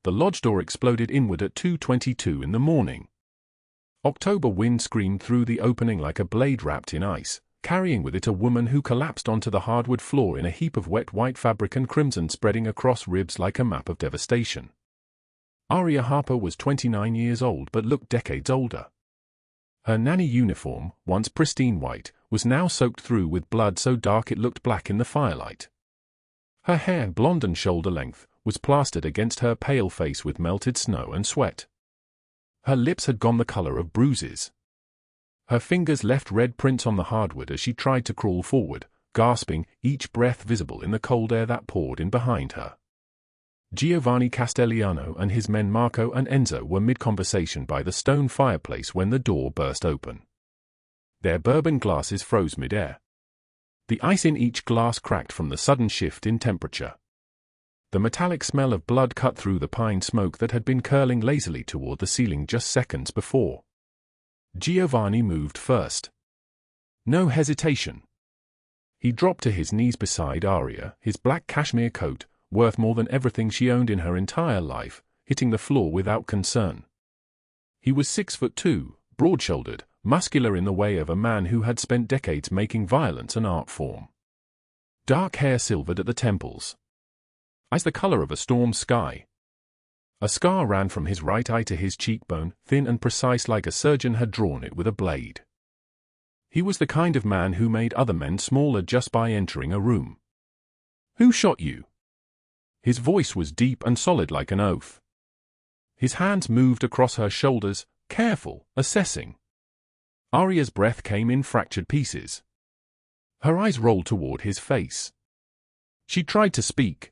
The lodge door exploded inward at 2:22 in the morning. October wind screamed through the opening like a blade wrapped in ice, carrying with it a woman who collapsed onto the hardwood floor in a heap of wet white fabric and crimson spreading across ribs like a map of devastation. Aria Harper was 29 years old but looked decades older. Her nanny uniform, once pristine white, was now soaked through with blood so dark it looked black in the firelight. Her hair, blonde and shoulder-length, was plastered against her pale face with melted snow and sweat. Her lips had gone the color of bruises. Her fingers left red prints on the hardwood as she tried to crawl forward, gasping, each breath visible in the cold air that poured in behind her. Giovanni Castelliano and his men Marco and Enzo were mid-conversation by the stone fireplace when the door burst open. Their bourbon glasses froze mid-air. The ice in each glass cracked from the sudden shift in temperature. The metallic smell of blood cut through the pine smoke that had been curling lazily toward the ceiling just seconds before. Giovanni moved first. No hesitation. He dropped to his knees beside Aria, his black cashmere coat, worth more than everything she owned in her entire life, hitting the floor without concern. He was 6'2", broad-shouldered, muscular in the way of a man who had spent decades making violence an art form. Dark hair silvered at the temples. Eyes the color of a storm sky. A scar ran from his right eye to his cheekbone, thin and precise like a surgeon had drawn it with a blade. He was the kind of man who made other men smaller just by entering a room. "Who shot you?" His voice was deep and solid like an oath. His hands moved across her shoulders, careful, assessing. Aria's breath came in fractured pieces. Her eyes rolled toward his face. She tried to speak.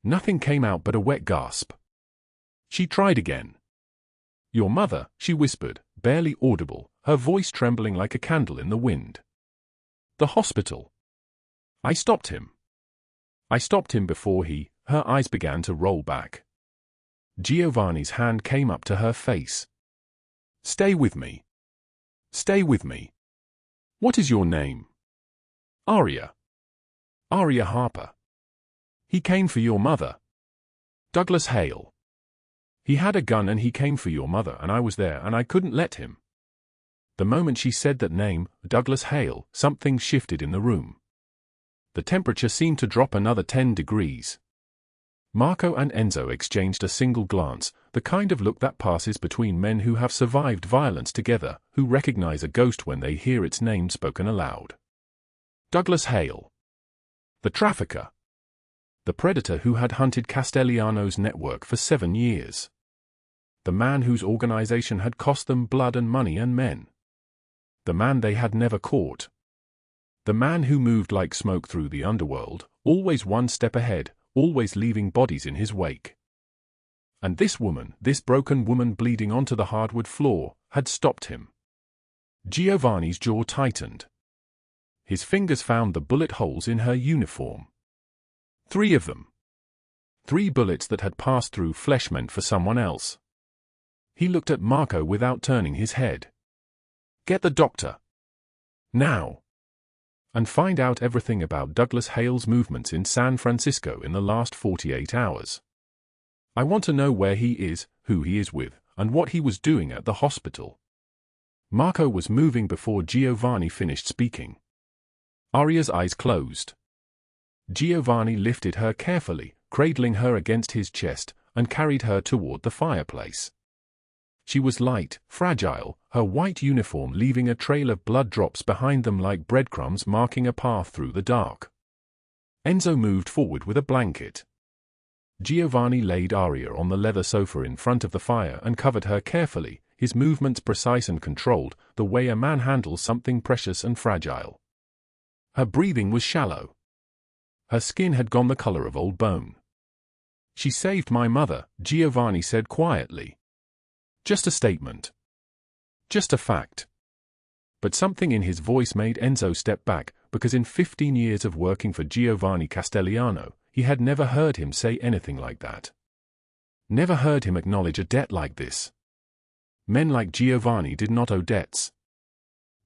Nothing came out but a wet gasp. She tried again. "Your mother," she whispered, barely audible, her voice trembling like a candle in the wind. "The hospital." I stopped him before her eyes began to roll back. Giovanni's hand came up to her face. "Stay with me. Stay with me. What is your name?" "Aria. Aria Harper." "He came for your mother." "Douglas Hale. He had a gun and he came for your mother and I was there and I couldn't let him." The moment she said that name, Douglas Hale, something shifted in the room. The temperature seemed to drop another 10 degrees. Marco and Enzo exchanged a single glance, the kind of look that passes between men who have survived violence together, who recognize a ghost when they hear its name spoken aloud. Douglas Hale. The trafficker. The predator who had hunted Castelliano's network for 7 years. The man whose organization had cost them blood and money and men. The man they had never caught. The man who moved like smoke through the underworld, always one step ahead, always leaving bodies in his wake. And this woman, this broken woman bleeding onto the hardwood floor, had stopped him. Giovanni's jaw tightened. His fingers found the bullet holes in her uniform. 3 of them. 3 bullets that had passed through flesh meant for someone else. He looked at Marco without turning his head. "Get the doctor. Now. And find out everything about Douglas Hale's movements in San Francisco in the last 48 hours. I want to know where he is, who he is with, and what he was doing at the hospital." Marco was moving before Giovanni finished speaking. Aria's eyes closed. Giovanni lifted her carefully, cradling her against his chest, and carried her toward the fireplace. She was light, fragile, her white uniform leaving a trail of blood drops behind them like breadcrumbs marking a path through the dark. Enzo moved forward with a blanket. Giovanni laid Aria on the leather sofa in front of the fire and covered her carefully, his movements precise and controlled, the way a man handles something precious and fragile. Her breathing was shallow. Her skin had gone the color of old bone. "She saved my mother," Giovanni said quietly. Just a statement. Just a fact. But something in his voice made Enzo step back, because in 15 years of working for Giovanni Castelliano, he had never heard him say anything like that. Never heard him acknowledge a debt like this. Men like Giovanni did not owe debts.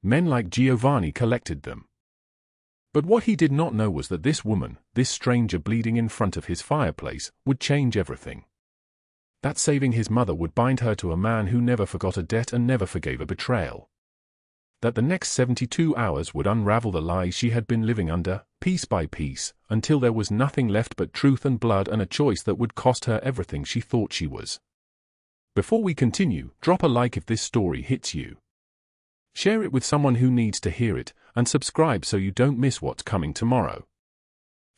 Men like Giovanni collected them. But what he did not know was that this woman, this stranger bleeding in front of his fireplace, would change everything. That saving his mother would bind her to a man who never forgot a debt and never forgave a betrayal. That the next 72 hours would unravel the lies she had been living under, piece by piece, until there was nothing left but truth and blood and a choice that would cost her everything she thought she was. Before we continue, drop a like if this story hits you. Share it with someone who needs to hear it, and subscribe so you don't miss what's coming tomorrow.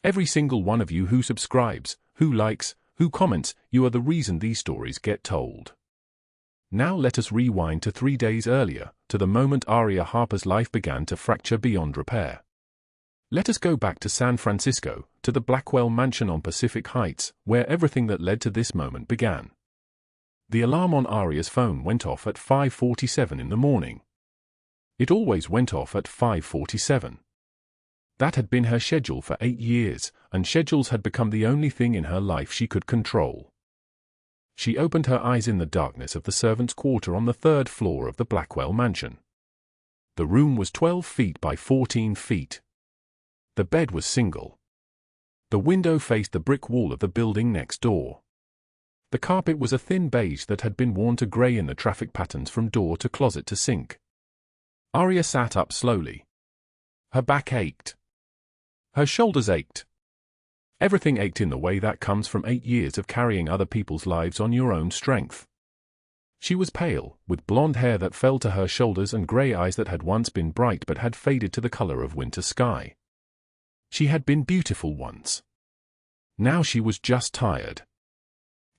Every single one of you who subscribes, who likes, who comments, you are the reason these stories get told. Now let us rewind to 3 days earlier, to the moment Aria Harper's life began to fracture beyond repair. Let us go back to San Francisco, to the Blackwell mansion on Pacific Heights, where everything that led to this moment began. The alarm on Aria's phone went off at 5:47 in the morning. It always went off at 5:47. That had been her schedule for 8 years, and schedules had become the only thing in her life she could control. She opened her eyes in the darkness of the servants' quarter on the 3rd floor of the Blackwell mansion. The room was 12 feet by 14 feet. The bed was single. The window faced the brick wall of the building next door. The carpet was a thin beige that had been worn to grey in the traffic patterns from door to closet to sink. Aria sat up slowly. Her back ached. Her shoulders ached. Everything ached in the way that comes from 8 years of carrying other people's lives on your own strength. She was pale, with blonde hair that fell to her shoulders and grey eyes that had once been bright but had faded to the color of winter sky. She had been beautiful once. Now she was just tired.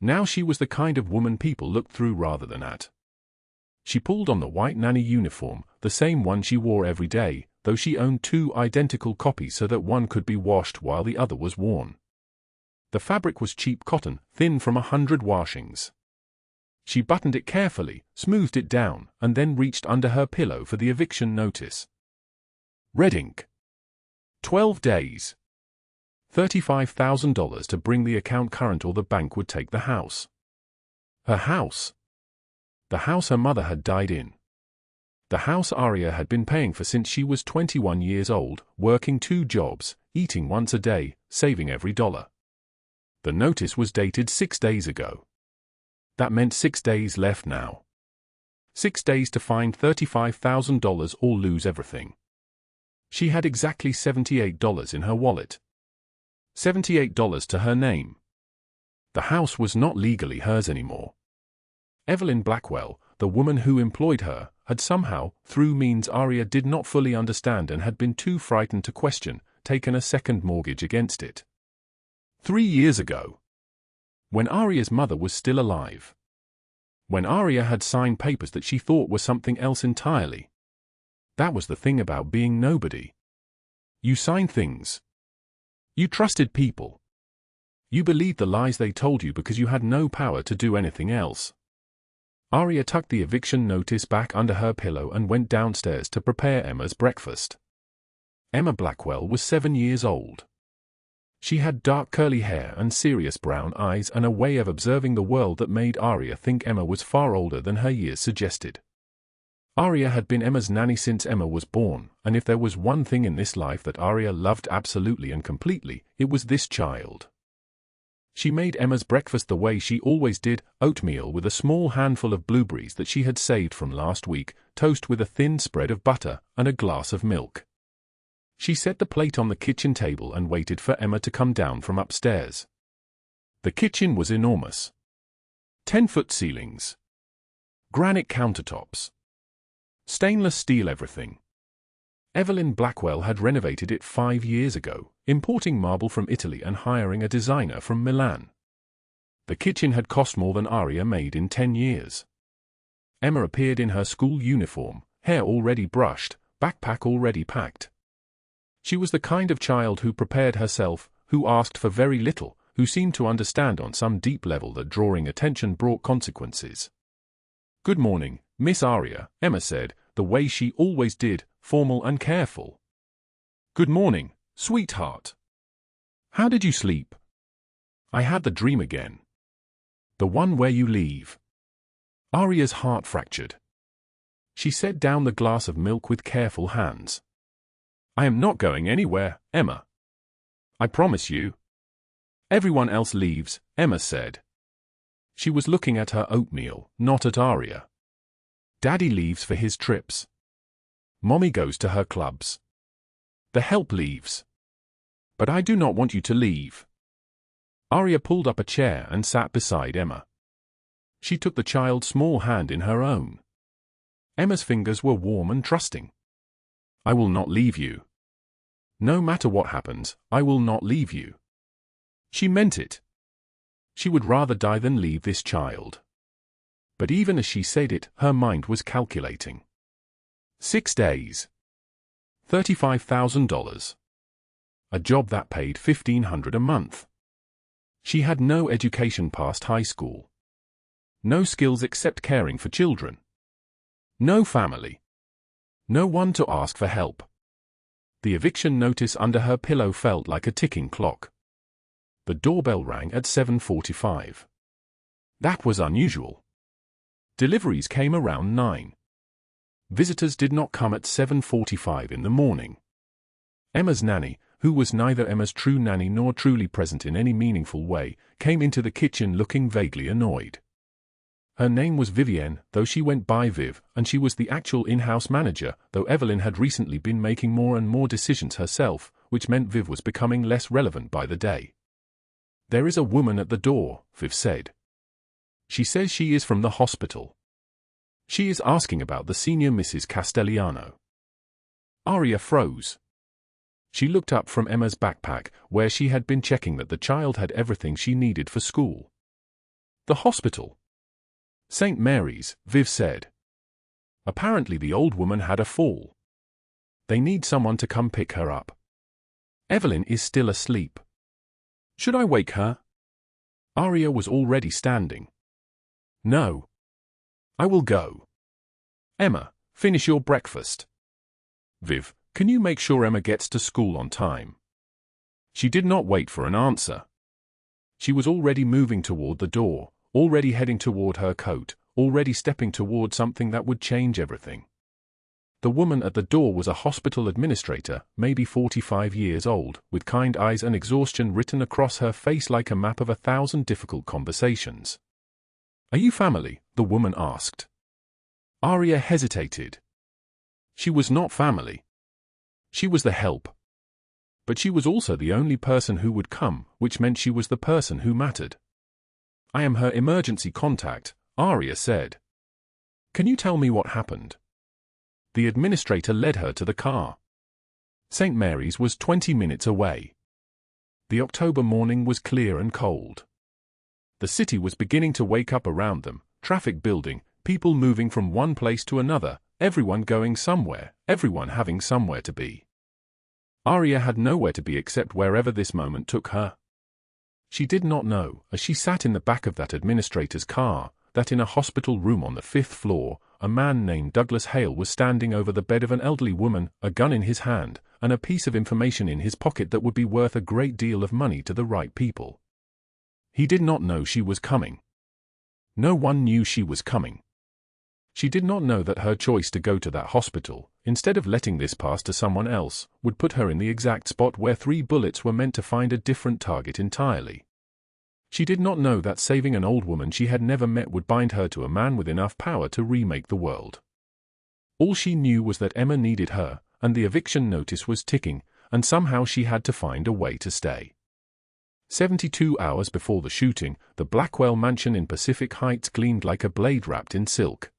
Now she was the kind of woman people looked through rather than at. She pulled on the white nanny uniform, the same one she wore every day, though she owned 2 identical copies so that one could be washed while the other was worn. The fabric was cheap cotton, thin from 100 washings. She buttoned it carefully, smoothed it down, and then reached under her pillow for the eviction notice. Red ink. 12 days. $35,000 to bring the account current or the bank would take the house. Her house. The house her mother had died in. The house Aria had been paying for since she was 21 years old, working 2 jobs, eating once a day, saving every dollar. The notice was dated 6 days ago. That meant 6 days left now. 6 days to find $35,000 or lose everything. She had exactly $78 in her wallet. $78 to her name. The house was not legally hers anymore. Evelyn Blackwell, the woman who employed her, had somehow, through means Aria did not fully understand and had been too frightened to question, taken a second mortgage against it. 3 years ago. When Aria's mother was still alive. When Aria had signed papers that she thought were something else entirely. That was the thing about being nobody. You signed things. You trusted people. You believed the lies they told you because you had no power to do anything else. Aria tucked the eviction notice back under her pillow and went downstairs to prepare Emma's breakfast. Emma Blackwell was 7 years old. She had dark curly hair and serious brown eyes and a way of observing the world that made Aria think Emma was far older than her years suggested. Aria had been Emma's nanny since Emma was born, and if there was one thing in this life that Aria loved absolutely and completely, it was this child. She made Emma's breakfast the way she always did, oatmeal with a small handful of blueberries that she had saved from last week, toast with a thin spread of butter, and a glass of milk. She set the plate on the kitchen table and waited for Emma to come down from upstairs. The kitchen was enormous. 10-foot ceilings. Granite countertops. Stainless steel everything. Evelyn Blackwell had renovated it 5 years ago, importing marble from Italy and hiring a designer from Milan. The kitchen had cost more than Aria made in 10 years. Emma appeared in her school uniform, hair already brushed, backpack already packed. She was the kind of child who prepared herself, who asked for very little, who seemed to understand on some deep level that drawing attention brought consequences. "Good morning, Miss Aria," Emma said, the way she always did, formal and careful. "Good morning, sweetheart. How did you sleep?" "I had the dream again. The one where you leave." Aria's heart fractured. She set down the glass of milk with careful hands. "I am not going anywhere, Emma. I promise you." "Everyone else leaves," Emma said. She was looking at her oatmeal, not at Aria. Daddy leaves for his trips. Mommy goes to her clubs. The help leaves. But I do not want you to leave. Aria pulled up a chair and sat beside Emma. She took the child's small hand in her own. Emma's fingers were warm and trusting. I will not leave you. No matter what happens, I will not leave you. She meant it. She would rather die than leave this child. But even as she said it, her mind was calculating. 6 days. $35,000. A job that paid $1,500 a month. She had no education past high school. No skills except caring for children. No family. No one to ask for help. The eviction notice under her pillow felt like a ticking clock. The doorbell rang at 7:45. That was unusual. Deliveries came around 9. Visitors did not come at 7:45 in the morning. Emma's nanny, who was neither Emma's true nanny nor truly present in any meaningful way, came into the kitchen looking vaguely annoyed. Her name was Vivienne, though she went by Viv, and she was the actual in-house manager, though Evelyn had recently been making more and more decisions herself, which meant Viv was becoming less relevant by the day. There is a woman at the door, Viv said. She says she is from the hospital. She is asking about the senior Mrs. Castellano. Aria froze. She looked up from Emma's backpack, where she had been checking that the child had everything she needed for school. The hospital. St. Mary's, Viv said. Apparently the old woman had a fall. They need someone to come pick her up. Evelyn is still asleep. Should I wake her? Aria was already standing. No. I will go. Emma, finish your breakfast. Viv, can you make sure Emma gets to school on time? She did not wait for an answer. She was already moving toward the door, already heading toward her coat, already stepping toward something that would change everything. The woman at the door was a hospital administrator, maybe 45 years old, with kind eyes and exhaustion written across her face like a map of 1,000 difficult conversations. Are you family? The woman asked. Aria hesitated. She was not family. She was the help. But she was also the only person who would come, which meant she was the person who mattered. I am her emergency contact, Aria said. Can you tell me what happened? The administrator led her to the car. St. Mary's was 20 minutes away. The October morning was clear and cold. The city was beginning to wake up around them, traffic building, people moving from one place to another, everyone going somewhere, everyone having somewhere to be. Aria had nowhere to be except wherever this moment took her. She did not know, as she sat in the back of that administrator's car, that in a hospital room on the 5th floor, a man named Douglas Hale was standing over the bed of an elderly woman, a gun in his hand, and a piece of information in his pocket that would be worth a great deal of money to the right people. He did not know she was coming. No one knew she was coming. She did not know that her choice to go to that hospital, instead of letting this pass to someone else, would put her in the exact spot where 3 bullets were meant to find a different target entirely. She did not know that saving an old woman she had never met would bind her to a man with enough power to remake the world. All she knew was that Emma needed her, and the eviction notice was ticking, and somehow she had to find a way to stay. 72 hours before the shooting, the Blackwell mansion in Pacific Heights gleamed like a blade wrapped in silk.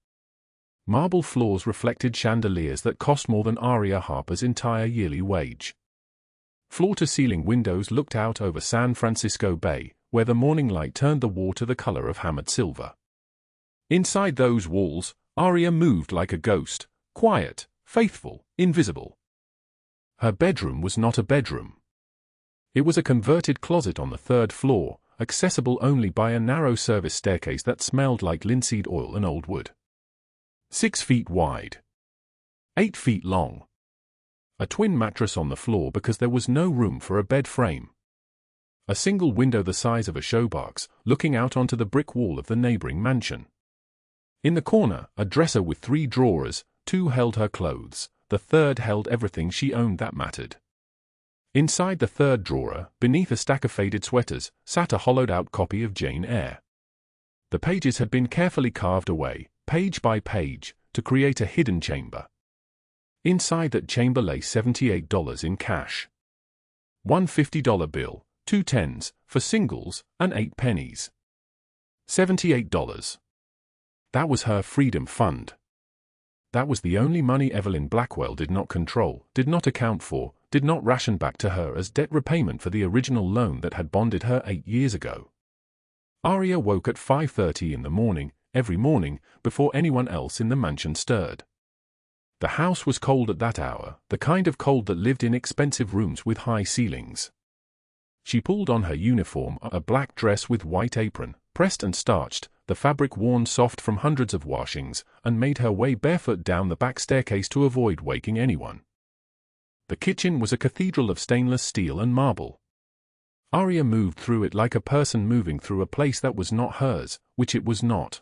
Marble floors reflected chandeliers that cost more than Aria Harper's entire yearly wage. Floor-to-ceiling windows looked out over San Francisco Bay, where the morning light turned the water the color of hammered silver. Inside those walls, Aria moved like a ghost, quiet, faithful, invisible. Her bedroom was not a bedroom. It was a converted closet on the 3rd floor, accessible only by a narrow service staircase that smelled like linseed oil and old wood. 6 feet wide. 8 feet long. A twin mattress on the floor because there was no room for a bed frame. A single window the size of a showbox, looking out onto the brick wall of the neighboring mansion. In the corner, a dresser with 3 drawers, 2 held her clothes, the 3rd held everything she owned that mattered. Inside the 3rd drawer, beneath a stack of faded sweaters, sat a hollowed-out copy of Jane Eyre. The pages had been carefully carved away, page by page, to create a hidden chamber. Inside that chamber lay $78 in cash. One $50 bill, 2 tens, for singles, and 8 pennies. $78. That was her freedom fund. That was the only money Evelyn Blackwell did not control, did not account for, did not ration back to her as debt repayment for the original loan that had bonded her 8 years ago. Aria woke at 5:30 in the morning, every morning, before anyone else in the mansion stirred. The house was cold at that hour, the kind of cold that lived in expensive rooms with high ceilings. She pulled on her uniform, a black dress with white apron, pressed and starched, the fabric worn soft from hundreds of washings, and made her way barefoot down the back staircase to avoid waking anyone. The kitchen was a cathedral of stainless steel and marble. Aria moved through it like a person moving through a place that was not hers, which it was not.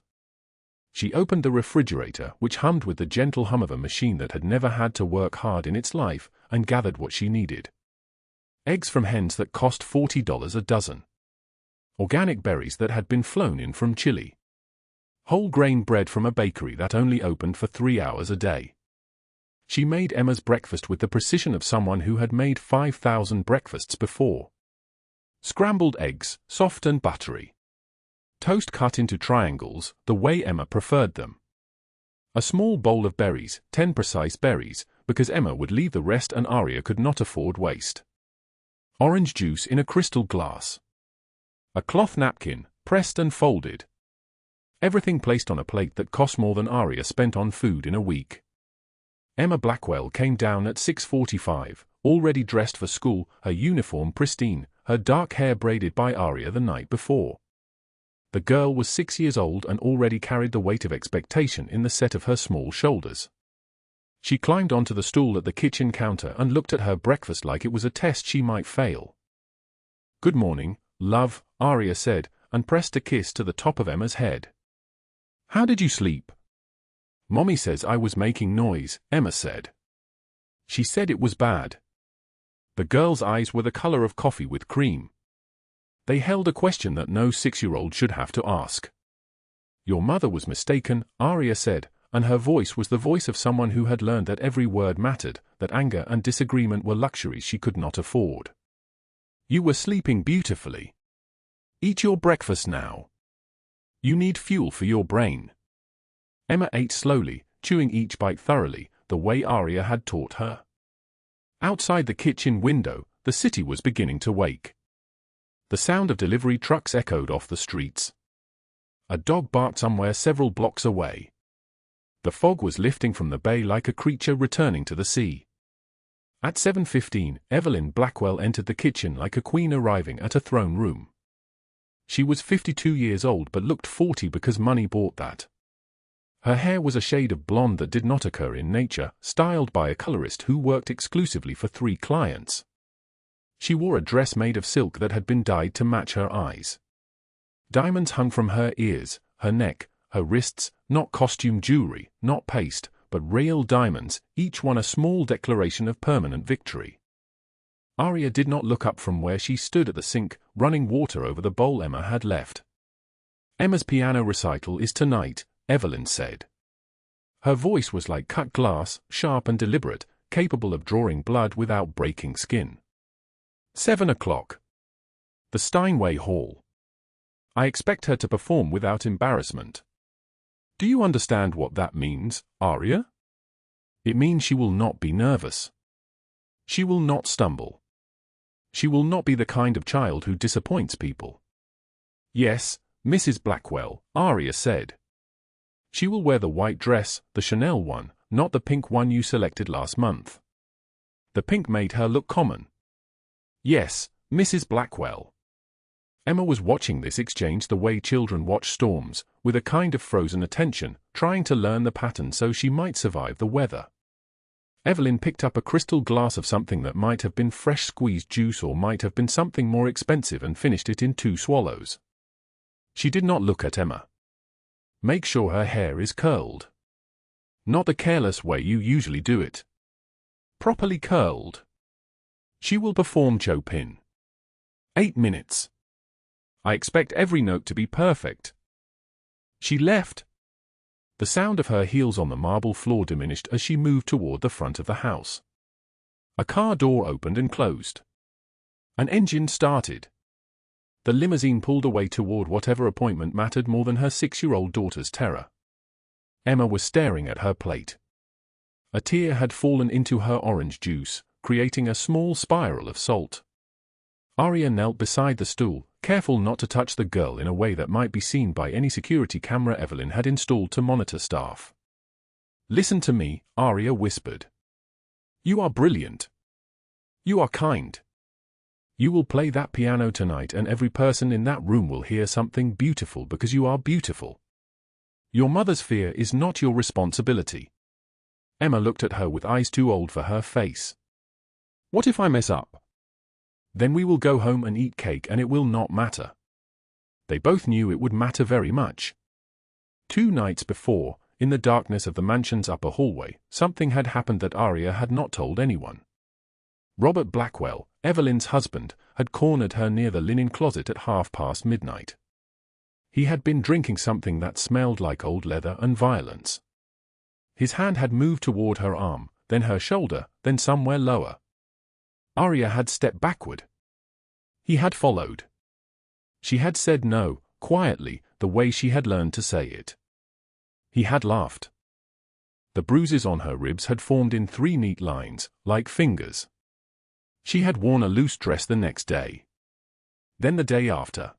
She opened the refrigerator, which hummed with the gentle hum of a machine that had never had to work hard in its life, and gathered what she needed. Eggs from hens that cost $40 a dozen. Organic berries that had been flown in from Chile. Whole grain bread from a bakery that only opened for 3 hours a day. She made Emma's breakfast with the precision of someone who had made 5,000 breakfasts before. Scrambled eggs, soft and buttery. Toast cut into triangles, the way Emma preferred them. A small bowl of berries, 10 precise berries, because Emma would leave the rest and Aria could not afford waste. Orange juice in a crystal glass. A cloth napkin, pressed and folded. Everything placed on a plate that cost more than Aria spent on food in a week. Emma Blackwell came down at 6:45, already dressed for school, her uniform pristine, her dark hair braided by Aria the night before. The girl was 6 years old and already carried the weight of expectation in the set of her small shoulders. She climbed onto the stool at the kitchen counter and looked at her breakfast like it was a test she might fail. "Good morning, love," Aria said, and pressed a kiss to the top of Emma's head. "How did you sleep?" "Mommy says I was making noise," Emma said. "She said it was bad." The girl's eyes were the color of coffee with cream. They held a question that no 6-year-old should have to ask. "Your mother was mistaken," Aria said, and her voice was the voice of someone who had learned that every word mattered, that anger and disagreement were luxuries she could not afford. "You were sleeping beautifully. Eat your breakfast now. You need fuel for your brain." Emma ate slowly, chewing each bite thoroughly, the way Aria had taught her. Outside the kitchen window, the city was beginning to wake. The sound of delivery trucks echoed off the streets. A dog barked somewhere several blocks away. The fog was lifting from the bay like a creature returning to the sea. At 7:15, Evelyn Blackwell entered the kitchen like a queen arriving at a throne room. She was 52 years old but looked 40 because money bought that. Her hair was a shade of blonde that did not occur in nature, styled by a colorist who worked exclusively for 3 clients. She wore a dress made of silk that had been dyed to match her eyes. Diamonds hung from her ears, her neck, her wrists, not costume jewelry, not paste, but real diamonds, each one a small declaration of permanent victory. Aria did not look up from where she stood at the sink, running water over the bowl Emma had left. "Emma's piano recital is tonight," Evelyn said. Her voice was like cut glass, sharp and deliberate, capable of drawing blood without breaking skin. 7 o'clock. The Steinway Hall. I expect her to perform without embarrassment. Do you understand what that means, Aria? It means she will not be nervous. She will not stumble. She will not be the kind of child who disappoints people. Yes, Mrs. Blackwell, Aria said. She will wear the white dress, the Chanel one, not the pink one you selected last month. The pink made her look common. Yes, Mrs. Blackwell. Emma was watching this exchange the way children watch storms, with a kind of frozen attention, trying to learn the pattern so she might survive the weather. Evelyn picked up a crystal glass of something that might have been fresh squeezed juice or might have been something more expensive and finished it in 2 swallows. She did not look at Emma. Make sure her hair is curled. Not the careless way you usually do it. Properly curled. She will perform Chopin. 8 minutes. I expect every note to be perfect. She left. The sound of her heels on the marble floor diminished as she moved toward the front of the house. A car door opened and closed. An engine started. The limousine pulled away toward whatever appointment mattered more than her 6-year-old daughter's terror. Emma was staring at her plate. A tear had fallen into her orange juice, creating a small spiral of salt. Aria knelt beside the stool, careful not to touch the girl in a way that might be seen by any security camera Evelyn had installed to monitor staff. "Listen to me," Aria whispered. "You are brilliant. You are kind. You will play that piano tonight and every person in that room will hear something beautiful because you are beautiful. Your mother's fear is not your responsibility." Emma looked at her with eyes too old for her face. "What if I mess up? Then we will go home and eat cake and it will not matter." They both knew it would matter very much. 2 nights before, in the darkness of the mansion's upper hallway, something had happened that Aria had not told anyone. Robert Blackwell, Evelyn's husband, had cornered her near the linen closet at midnight. He had been drinking something that smelled like old leather and violence. His hand had moved toward her arm, then her shoulder, then somewhere lower. Aria had stepped backward. He had followed. She had said no, quietly, the way she had learned to say it. He had laughed. The bruises on her ribs had formed in 3 neat lines, like fingers. She had worn a loose dress the next day. Then the day after.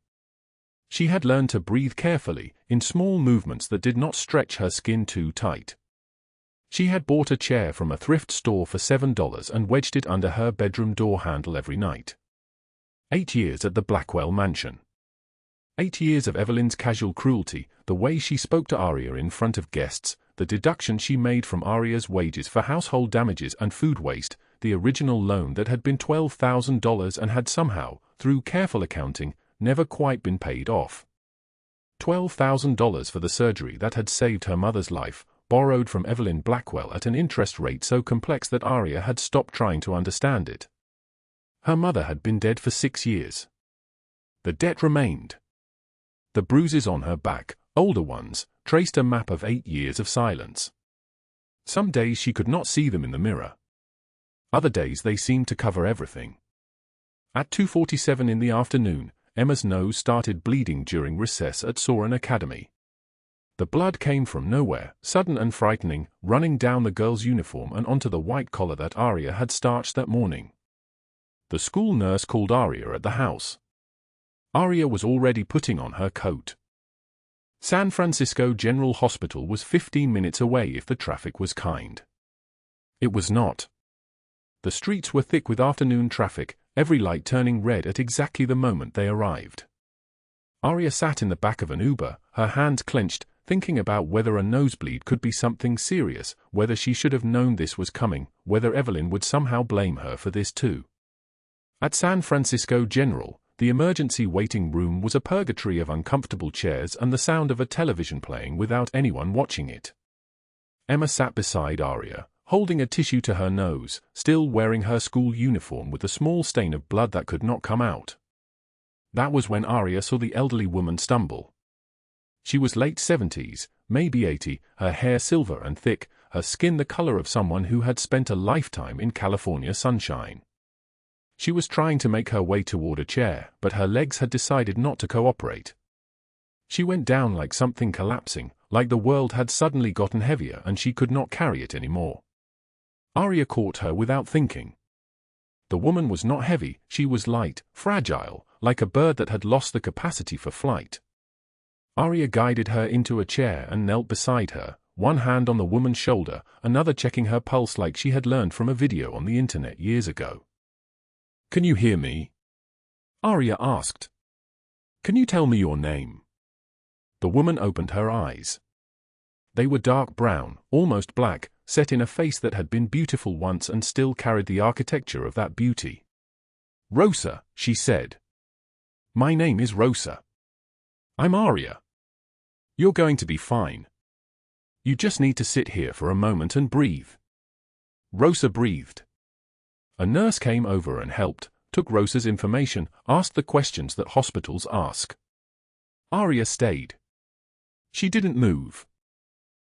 She had learned to breathe carefully, in small movements that did not stretch her skin too tight. She had bought a chair from a thrift store for $7 and wedged it under her bedroom door handle every night. 8 years at the Blackwell mansion. 8 years of Evelyn's casual cruelty, the way she spoke to Aria in front of guests, the deductions she made from Aria's wages for household damages and food waste, the original loan that had been $12,000 and had somehow, through careful accounting, never quite been paid off. $12,000 for the surgery that had saved her mother's life, borrowed from Evelyn Blackwell at an interest rate so complex that Aria had stopped trying to understand it. Her mother had been dead for 6 years. The debt remained. The bruises on her back, older ones, traced a map of 8 years of silence. Some days she could not see them in the mirror. Other days they seemed to cover everything. At 2:47 in the afternoon, Emma's nose started bleeding during recess at Soren Academy. The blood came from nowhere, sudden and frightening, running down the girl's uniform and onto the white collar that Aria had starched that morning. The school nurse called Aria at the house. Aria was already putting on her coat. San Francisco General Hospital was 15 minutes away if the traffic was kind. It was not. The streets were thick with afternoon traffic, every light turning red at exactly the moment they arrived. Aria sat in the back of an Uber, her hands clenched, thinking about whether a nosebleed could be something serious, whether she should have known this was coming, whether Evelyn would somehow blame her for this too. At San Francisco General, the emergency waiting room was a purgatory of uncomfortable chairs and the sound of a television playing without anyone watching it. Emma sat beside Aria, holding a tissue to her nose, still wearing her school uniform with a small stain of blood that could not come out. That was when Aria saw the elderly woman stumble. She was late 70s, maybe 80, her hair silver and thick, her skin the color of someone who had spent a lifetime in California sunshine. She was trying to make her way toward a chair, but her legs had decided not to cooperate. She went down like something collapsing, like the world had suddenly gotten heavier and she could not carry it anymore. Aria caught her without thinking. The woman was not heavy, she was light, fragile, like a bird that had lost the capacity for flight. Aria guided her into a chair and knelt beside her, one hand on the woman's shoulder, another checking her pulse like she had learned from a video on the internet years ago. "Can you hear me?" Aria asked. "Can you tell me your name?" The woman opened her eyes. They were dark brown, almost black, set in a face that had been beautiful once and still carried the architecture of that beauty. "Rosa," she said. "My name is Rosa. I'm Aria. You're going to be fine. You just need to sit here for a moment and breathe." Rosa breathed. A nurse came over and helped, took Rosa's information, asked the questions that hospitals ask. Aria stayed. She didn't move.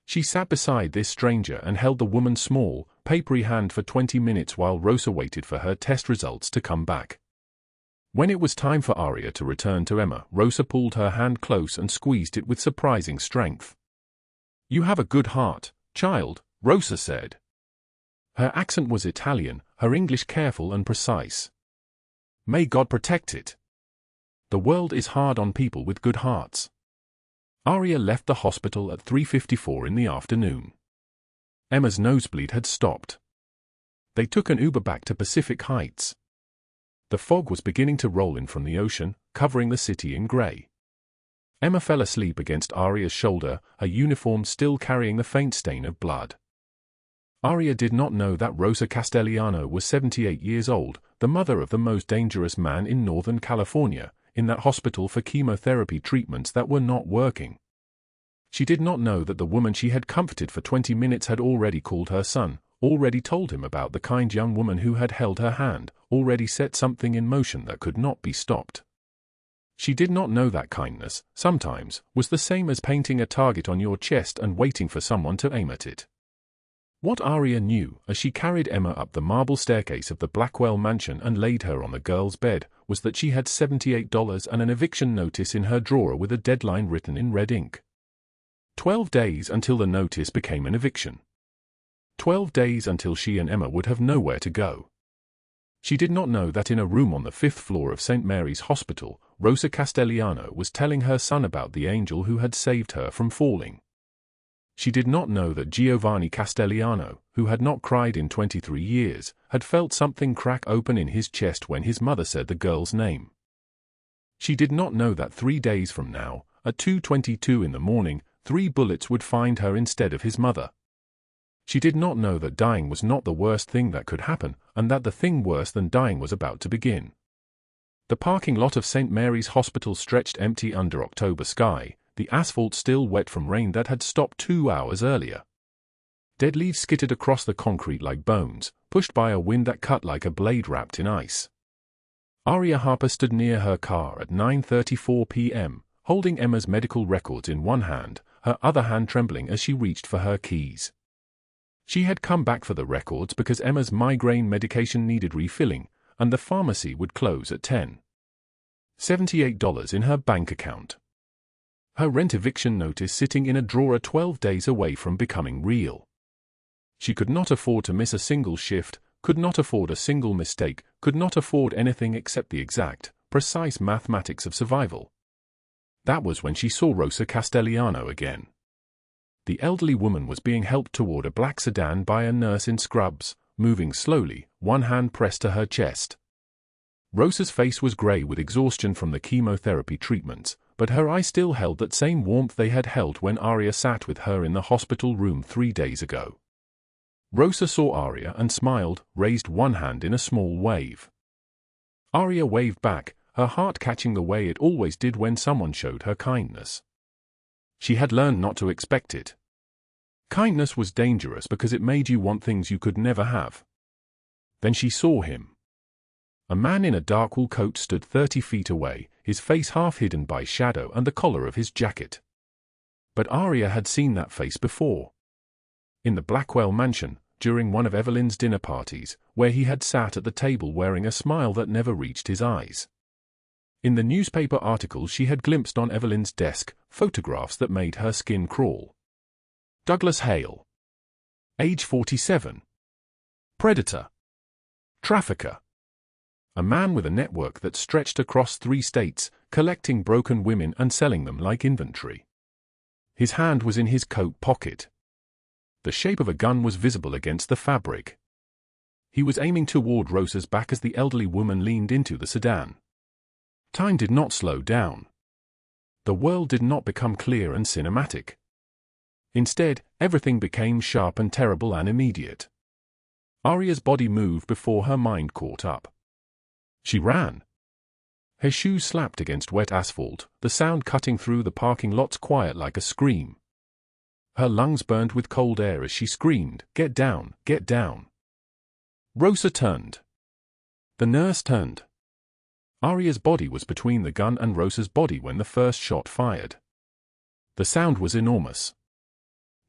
She sat beside this stranger and held the woman's small, papery hand for 20 minutes while Rosa waited for her test results to come back. When it was time for Aria to return to Emma, Rosa pulled her hand close and squeezed it with surprising strength. "You have a good heart, child," Rosa said. Her accent was Italian, her English careful and precise. "May God protect it. The world is hard on people with good hearts." Aria left the hospital at 3:54 in the afternoon. Emma's nosebleed had stopped. They took an Uber back to Pacific Heights. The fog was beginning to roll in from the ocean, covering the city in grey. Emma fell asleep against Aria's shoulder, her uniform still carrying the faint stain of blood. Aria did not know that Rosa Castellano was 78 years old, the mother of the most dangerous man in Northern California, in that hospital for chemotherapy treatments that were not working. She did not know that the woman she had comforted for 20 minutes had already called her son, already told him about the kind young woman who had held her hand, already set something in motion that could not be stopped. She did not know that kindness, sometimes, was the same as painting a target on your chest and waiting for someone to aim at it. What Aria knew, as she carried Emma up the marble staircase of the Blackwell mansion and laid her on the girl's bed, was that she had $78 and an eviction notice in her drawer with a deadline written in red ink. 12 days until the notice became an eviction. 12 days until she and Emma would have nowhere to go. She did not know that in a room on the 5th floor of St. Mary's Hospital, Rosa Castellano was telling her son about the angel who had saved her from falling. She did not know that Giovanni Castellano, who had not cried in 23 years, had felt something crack open in his chest when his mother said the girl's name. She did not know that 3 days from now, at 2:22 in the morning, 3 bullets would find her instead of his mother. She did not know that dying was not the worst thing that could happen, and that the thing worse than dying was about to begin. The parking lot of St. Mary's Hospital stretched empty under October sky, the asphalt still wet from rain that had stopped 2 hours earlier. Dead leaves skittered across the concrete like bones, pushed by a wind that cut like a blade wrapped in ice. Aria Harper stood near her car at 9:34 p.m., holding Emma's medical records in one hand, her other hand trembling as she reached for her keys. She had come back for the records because Emma's migraine medication needed refilling, and the pharmacy would close at 10. $78 in her bank account. Her rent eviction notice sitting in a drawer 12 days away from becoming real. She could not afford to miss a single shift, could not afford a single mistake, could not afford anything except the exact, precise mathematics of survival. That was when she saw Rosa Castellano again. The elderly woman was being helped toward a black sedan by a nurse in scrubs, moving slowly, one hand pressed to her chest. Rosa's face was grey with exhaustion from the chemotherapy treatments, but her eyes still held that same warmth they had held when Aria sat with her in the hospital room 3 days ago. Rosa saw Aria and smiled, raised one hand in a small wave. Aria waved back, her heart catching the way it always did when someone showed her kindness. She had learned not to expect it. Kindness was dangerous because it made you want things you could never have. Then she saw him. A man in a dark wool coat stood 30 feet away, his face half hidden by shadow and the collar of his jacket. But Aria had seen that face before. In the Blackwell mansion, during one of Evelyn's dinner parties, where he had sat at the table wearing a smile that never reached his eyes. In the newspaper articles she had glimpsed on Evelyn's desk, photographs that made her skin crawl. Douglas Hale. Age 47. Predator. Trafficker. A man with a network that stretched across 3 states, collecting broken women and selling them like inventory. His hand was in his coat pocket. The shape of a gun was visible against the fabric. He was aiming toward Rosa's back as the elderly woman leaned into the sedan. Time did not slow down. The world did not become clear and cinematic. Instead, everything became sharp and terrible and immediate. Aria's body moved before her mind caught up. She ran. Her shoes slapped against wet asphalt, the sound cutting through the parking lot's quiet like a scream. Her lungs burned with cold air as she screamed, "Get down, get down." Rosa turned. The nurse turned. Aria's body was between the gun and Rosa's body when the first shot fired. The sound was enormous.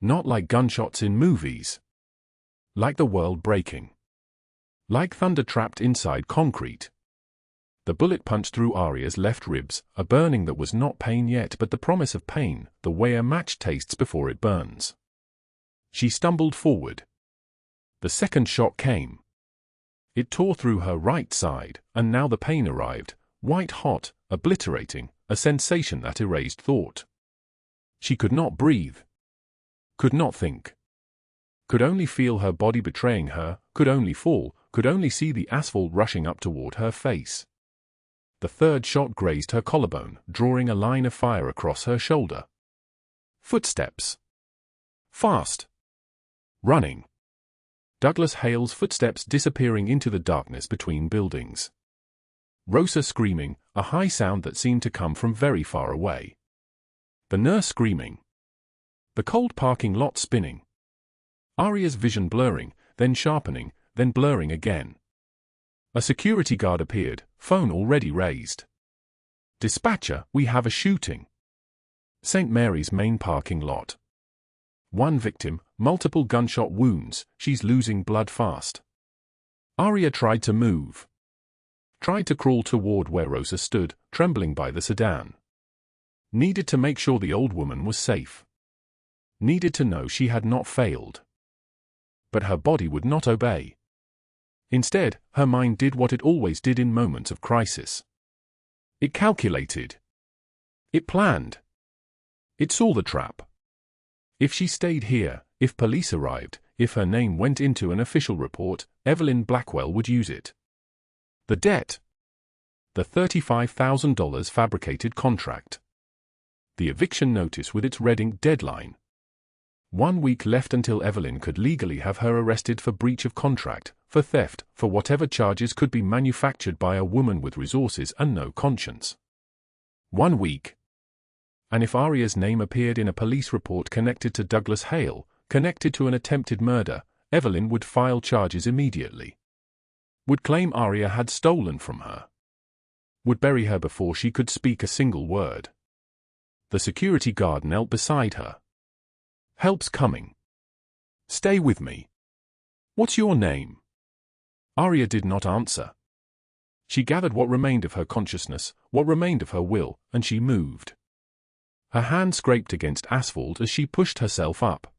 Not like gunshots in movies. Like the world breaking. Like thunder trapped inside concrete. The bullet punched through Arya's left ribs, a burning that was not pain yet but the promise of pain, the way a match tastes before it burns. She stumbled forward. The second shot came. It tore through her right side, and now the pain arrived, white-hot, obliterating, a sensation that erased thought. She could not breathe. Could not think. Could only feel her body betraying her, could only fall, could only see the asphalt rushing up toward her face. The third shot grazed her collarbone, drawing a line of fire across her shoulder. Footsteps. Fast. Running. Douglas Hale's footsteps disappearing into the darkness between buildings. Rosa screaming, a high sound that seemed to come from very far away. The nurse screaming. The cold parking lot spinning. Arya's vision blurring, then sharpening, then blurring again. A security guard appeared, phone already raised. Dispatcher, we have a shooting. St. Mary's main parking lot. One victim, multiple gunshot wounds, she's losing blood fast. Arya tried to move. Tried to crawl toward where Rosa stood, trembling by the sedan. Needed to make sure the old woman was safe. Needed to know she had not failed. But her body would not obey. Instead, her mind did what it always did in moments of crisis. It calculated. It planned. It saw the trap. If she stayed here, if police arrived, if her name went into an official report, Evelyn Blackwell would use it. The debt. The $35,000 fabricated contract. The eviction notice with its red ink deadline. 1 week left until Evelyn could legally have her arrested for breach of contract, for theft, for whatever charges could be manufactured by a woman with resources and no conscience. 1 week. And if Arya's name appeared in a police report connected to Douglas Hale, connected to an attempted murder, Evelyn would file charges immediately. Would claim Arya had stolen from her. Would bury her before she could speak a single word. The security guard knelt beside her. Help's coming. Stay with me. What's your name? Arya did not answer. She gathered what remained of her consciousness, what remained of her will, and she moved. Her hand scraped against asphalt as she pushed herself up.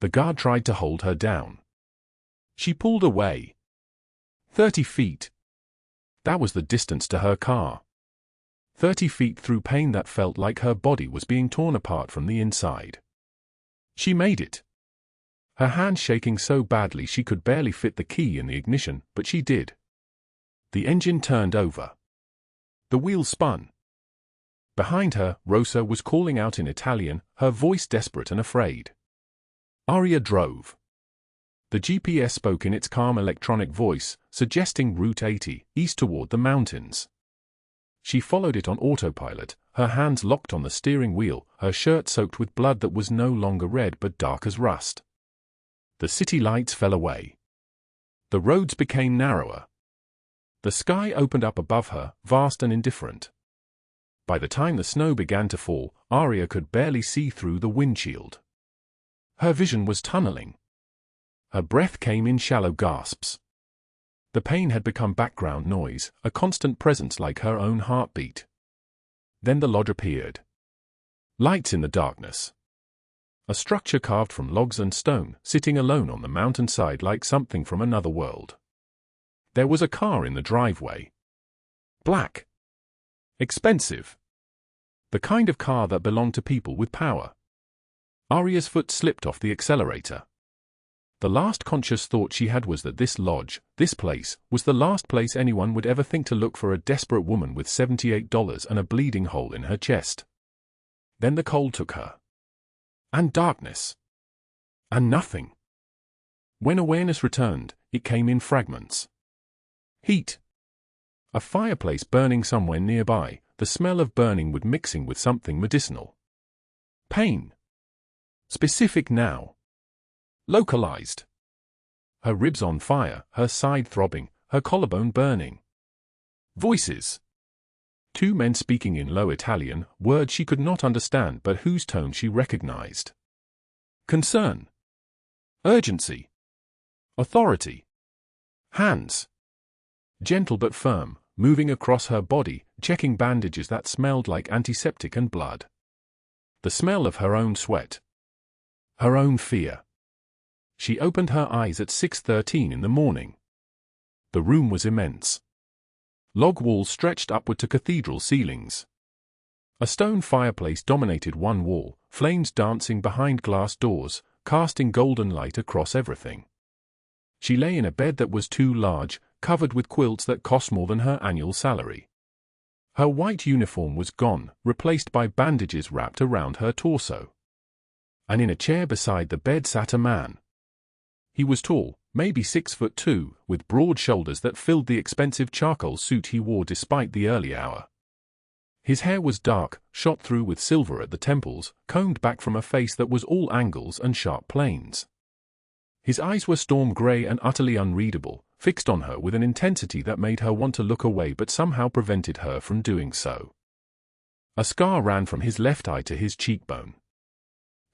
The guard tried to hold her down. She pulled away. 30 feet. That was the distance to her car. 30 feet through pain that felt like her body was being torn apart from the inside. She made it. Her hand shaking so badly she could barely fit the key in the ignition, but she did. The engine turned over. The wheel spun. Behind her, Rosa was calling out in Italian, her voice desperate and afraid. Arya drove. The GPS spoke in its calm electronic voice, suggesting Route 80, east toward the mountains. She followed it on autopilot, her hands locked on the steering wheel, her shirt soaked with blood that was no longer red but dark as rust. The city lights fell away. The roads became narrower. The sky opened up above her, vast and indifferent. By the time the snow began to fall, Arya could barely see through the windshield. Her vision was tunneling. Her breath came in shallow gasps. The pain had become background noise, a constant presence like her own heartbeat. Then the lodge appeared. Lights in the darkness. A structure carved from logs and stone, sitting alone on the mountainside like something from another world. There was a car in the driveway. Black. Expensive. The kind of car that belonged to people with power. Arya's foot slipped off the accelerator. The last conscious thought she had was that this lodge, this place, was the last place anyone would ever think to look for a desperate woman with $78 and a bleeding hole in her chest. Then the cold took her. And darkness. And nothing. When awareness returned, it came in fragments. Heat. A fireplace burning somewhere nearby, the smell of burning wood mixing with something medicinal. Pain. Specific now. Localized. Her ribs on fire, her side throbbing, her collarbone burning. Voices. Two men speaking in low Italian, words she could not understand but whose tone she recognized. Concern. Urgency. Authority. Hands. Gentle but firm, moving across her body, checking bandages that smelled like antiseptic and blood. The smell of her own sweat. Her own fear. She opened her eyes at 6:13 in the morning. The room was immense. Log walls stretched upward to cathedral ceilings. A stone fireplace dominated one wall, flames dancing behind glass doors, casting golden light across everything. She lay in a bed that was too large, covered with quilts that cost more than her annual salary. Her white uniform was gone, replaced by bandages wrapped around her torso. And in a chair beside the bed sat a man. He was tall, maybe 6'2", with broad shoulders that filled the expensive charcoal suit he wore despite the early hour. His hair was dark, shot through with silver at the temples, combed back from a face that was all angles and sharp planes. His eyes were storm grey and utterly unreadable, fixed on her with an intensity that made her want to look away but somehow prevented her from doing so. A scar ran from his left eye to his cheekbone.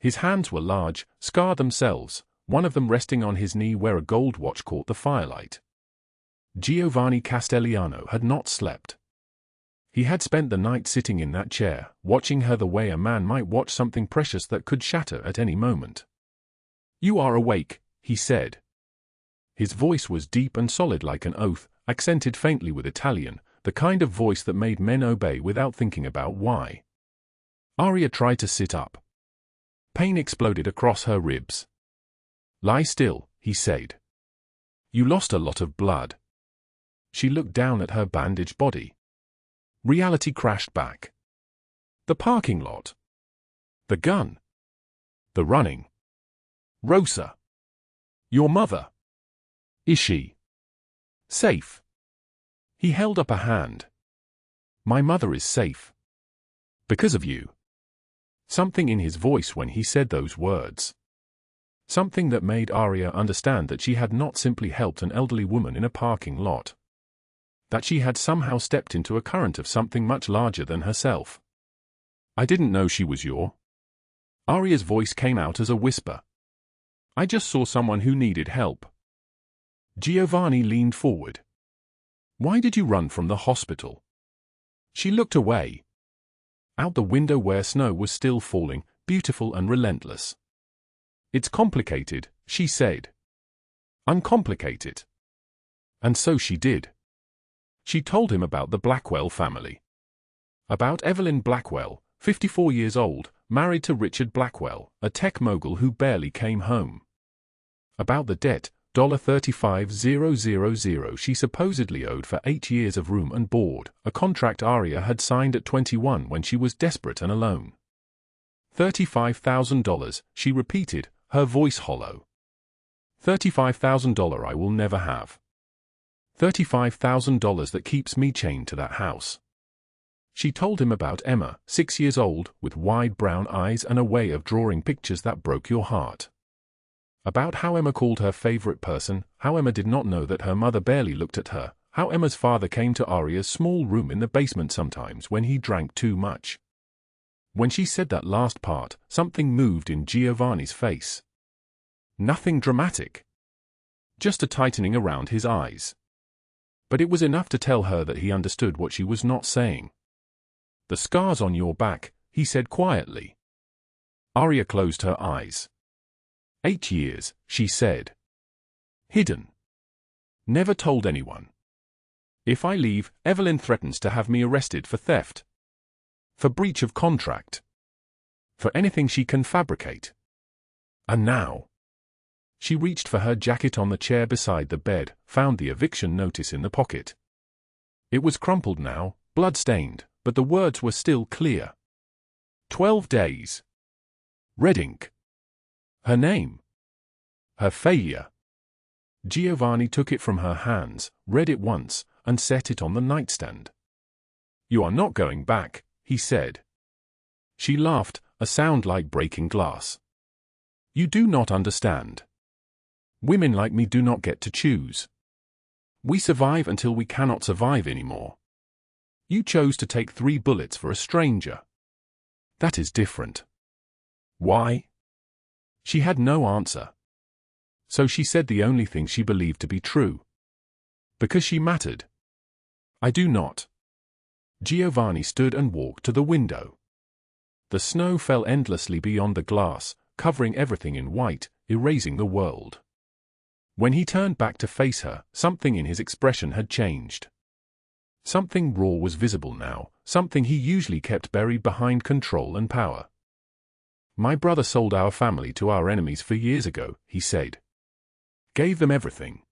His hands were large, scarred themselves, one of them resting on his knee where a gold watch caught the firelight. Giovanni Castelliano had not slept. He had spent the night sitting in that chair, watching her the way a man might watch something precious that could shatter at any moment. "You are awake," he said. His voice was deep and solid like an oath, accented faintly with Italian, the kind of voice that made men obey without thinking about why. Aria tried to sit up. Pain exploded across her ribs. "Lie still," he said. "You lost a lot of blood." She looked down at her bandaged body. Reality crashed back. The parking lot. The gun. The running. "Rosa. Your mother. Is she safe?" He held up a hand. "My mother is safe. Because of you." Something in his voice when he said those words. Something that made Aria understand that she had not simply helped an elderly woman in a parking lot. That she had somehow stepped into a current of something much larger than herself. "I didn't know she was your..." Aria's voice came out as a whisper. "I just saw someone who needed help." Giovanni leaned forward. "Why did you run from the hospital?" She looked away. Out the window where snow was still falling, beautiful and relentless. "It's complicated," she said. "Uncomplicate it." And so she did. She told him about the Blackwell family. About Evelyn Blackwell, 54 years old, married to Richard Blackwell, a tech mogul who barely came home. About the debt, $35,000 she supposedly owed for 8 years of room and board, a contract Aria had signed at 21 when she was desperate and alone. $35,000, she repeated, her voice hollow. $35,000 I will never have. $35,000 that keeps me chained to that house. She told him about Emma, 6 years old, with wide brown eyes and a way of drawing pictures that broke your heart. About how Emma called her favorite person, how Emma did not know that her mother barely looked at her, how Emma's father came to Aria's small room in the basement sometimes when he drank too much. When she said that last part, something moved in Giovanni's face. Nothing dramatic. Just a tightening around his eyes. But it was enough to tell her that he understood what she was not saying. "The scars on your back," he said quietly. Aria closed her eyes. 8 years, she said. Hidden. Never told anyone. If I leave, Evelyn threatens to have me arrested for theft. For breach of contract. For anything she can fabricate. And now. She reached for her jacket on the chair beside the bed, found the eviction notice in the pocket. It was crumpled now, blood-stained, but the words were still clear. 12 days. Red ink. Her name. Her failure. Giovanni took it from her hands, read it once, and set it on the nightstand. "You are not going back," he said. She laughed, a sound like breaking glass. "You do not understand. Women like me do not get to choose. We survive until we cannot survive anymore. You chose to take 3 bullets for a stranger. That is different. Why? She had no answer. So she said the only thing she believed to be true. Because she mattered. I do not. Giovanni stood and walked to the window. The snow fell endlessly beyond the glass, covering everything in white, erasing the world. When he turned back to face her, something in his expression had changed. Something raw was visible now, something he usually kept buried behind control and power. My brother sold our family to our enemies 4 years ago, he said. Gave them everything.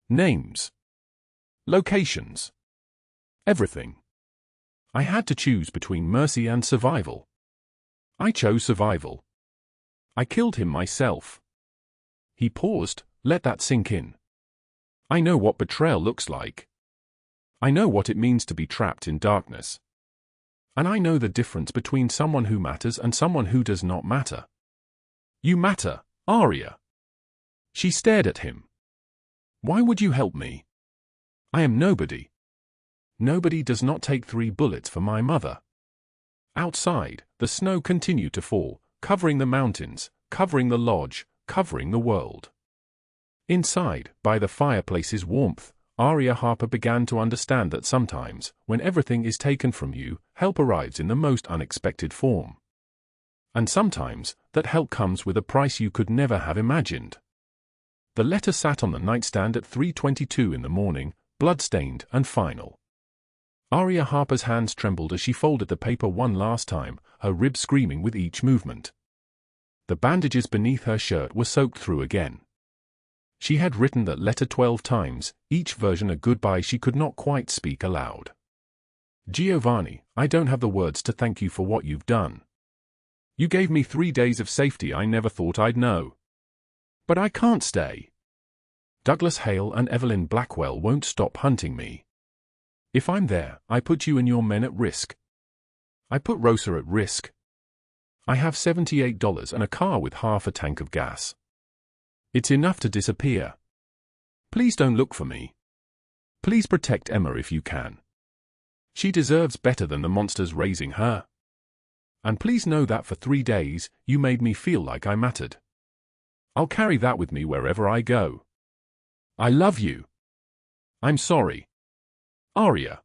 Names. Locations. Everything. I had to choose between mercy and survival. I chose survival. I killed him myself. He paused, let that sink in. I know what betrayal looks like. I know what it means to be trapped in darkness. And I know the difference between someone who matters and someone who does not matter. You matter, Arya. She stared at him. Why would you help me? I am nobody. Nobody does not take 3 bullets for my mother. Outside, the snow continued to fall, covering the mountains, covering the lodge, covering the world. Inside, by the fireplace's warmth, Arya Harper began to understand that sometimes, when everything is taken from you, help arrives in the most unexpected form. And sometimes, that help comes with a price you could never have imagined. The letter sat on the nightstand at 3:22 in the morning, blood-stained and final. Arya Harper's hands trembled as she folded the paper one last time, her ribs screaming with each movement. The bandages beneath her shirt were soaked through again. She had written that letter 12 times, each version a goodbye she could not quite speak aloud. Giovanni, I don't have the words to thank you for what you've done. You gave me 3 days of safety I never thought I'd know. But I can't stay. Douglas Hale and Evelyn Blackwell won't stop hunting me. If I'm there, I put you and your men at risk. I put Rosa at risk. I have $78 and a car with half a tank of gas. It's enough to disappear. Please don't look for me. Please protect Emma if you can. She deserves better than the monsters raising her. And please know that for 3 days, you made me feel like I mattered. I'll carry that with me wherever I go. I love you. I'm sorry. Arya.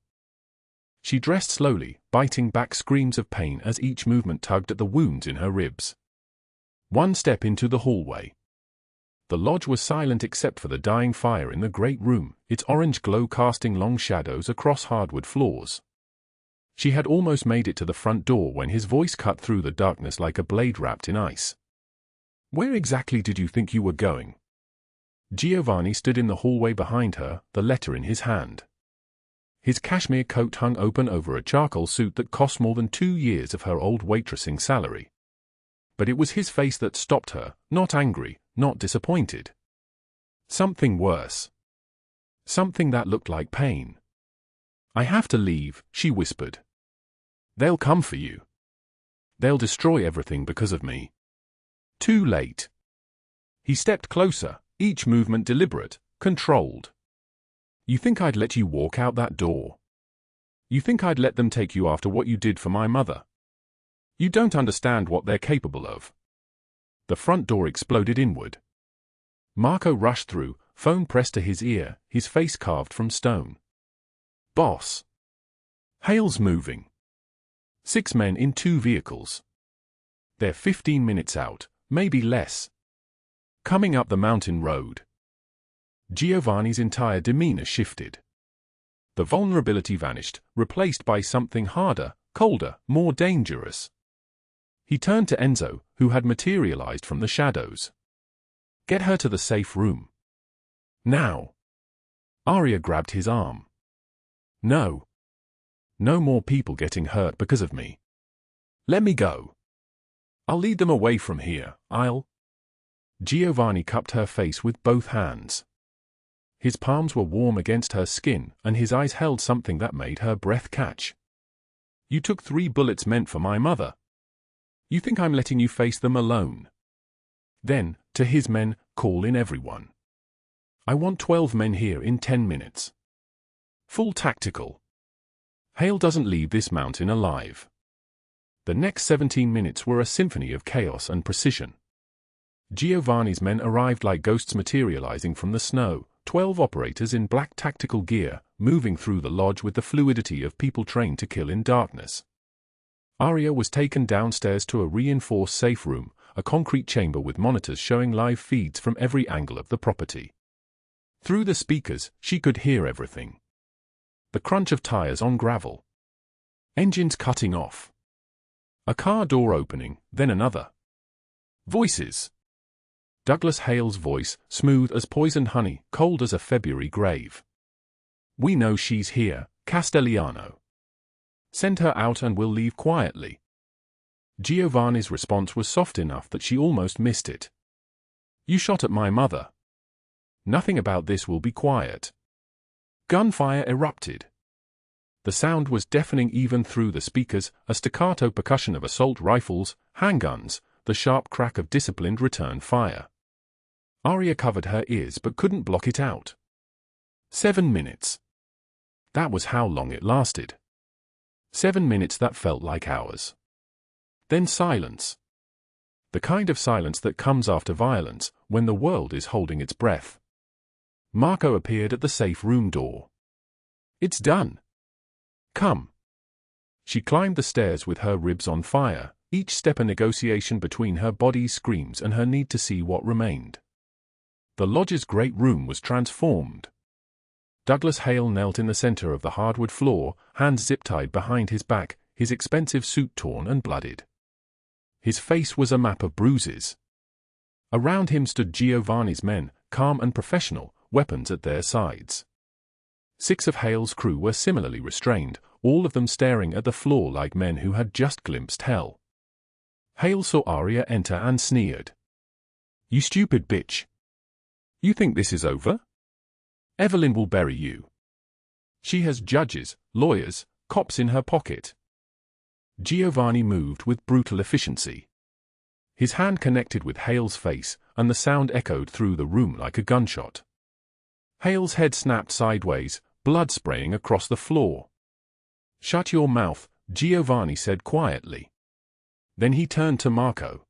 She dressed slowly, biting back screams of pain as each movement tugged at the wounds in her ribs. One step into the hallway. The lodge was silent except for the dying fire in the great room, its orange glow casting long shadows across hardwood floors. She had almost made it to the front door when his voice cut through the darkness like a blade wrapped in ice. Where exactly did you think you were going? Giovanni stood in the hallway behind her, the letter in his hand. His cashmere coat hung open over a charcoal suit that cost more than 2 years of her old waitressing salary. But it was his face that stopped her, not angry, not disappointed. Something worse. Something that looked like pain. I have to leave, she whispered. They'll come for you. They'll destroy everything because of me. Too late. He stepped closer, each movement deliberate, controlled. You think I'd let you walk out that door? You think I'd let them take you after what you did for my mother? You don't understand what they're capable of. The front door exploded inward. Marco rushed through, phone pressed to his ear, his face carved from stone. Boss. Hale's moving. 6 men in 2 vehicles. They're 15 minutes out, maybe less. Coming up the mountain road. Giovanni's entire demeanor shifted. The vulnerability vanished, replaced by something harder, colder, more dangerous. He turned to Enzo, who had materialized from the shadows. Get her to the safe room. Now. Arya grabbed his arm. No. No more people getting hurt because of me. Let me go. I'll lead them away from here, Giovanni cupped her face with both hands. His palms were warm against her skin, and his eyes held something that made her breath catch. You took 3 bullets meant for my mother. You think I'm letting you face them alone? Then, to his men, call in everyone. I want 12 men here in 10 minutes. Full tactical. Hale doesn't leave this mountain alive. The next 17 minutes were a symphony of chaos and precision. Giovanni's men arrived like ghosts materializing from the snow, 12 operators in black tactical gear, moving through the lodge with the fluidity of people trained to kill in darkness. Arya was taken downstairs to a reinforced safe room, a concrete chamber with monitors showing live feeds from every angle of the property. Through the speakers, she could hear everything. The crunch of tires on gravel. Engines cutting off. A car door opening, then another. Voices. Douglas Hale's voice, smooth as poisoned honey, cold as a February grave. "We know she's here, Castellano. Send her out and we'll leave quietly." Giovanni's response was soft enough that she almost missed it. "You shot at my mother. Nothing about this will be quiet." Gunfire erupted. The sound was deafening even through the speakers, a staccato percussion of assault rifles, handguns, the sharp crack of disciplined return fire. Arya covered her ears but couldn't block it out. 7 minutes. That was how long it lasted. 7 minutes that felt like hours. Then silence. The kind of silence that comes after violence, when the world is holding its breath. Marco appeared at the safe room door. "It's done. Come." She climbed the stairs with her ribs on fire, each step a negotiation between her body's screams and her need to see what remained. The lodge's great room was transformed. Douglas Hale knelt in the center of the hardwood floor, hands zip-tied behind his back, his expensive suit torn and bloodied. His face was a map of bruises. Around him stood Giovanni's men, calm and professional, weapons at their sides. 6 of Hale's crew were similarly restrained, all of them staring at the floor like men who had just glimpsed hell. Hale saw Arya enter and sneered. "You stupid bitch. You think this is over? Evelyn will bury you. She has judges, lawyers, cops in her pocket." Giovanni moved with brutal efficiency. His hand connected with Hale's face, and the sound echoed through the room like a gunshot. Hale's head snapped sideways, blood spraying across the floor. "Shut your mouth," Giovanni said quietly. Then he turned to Marco.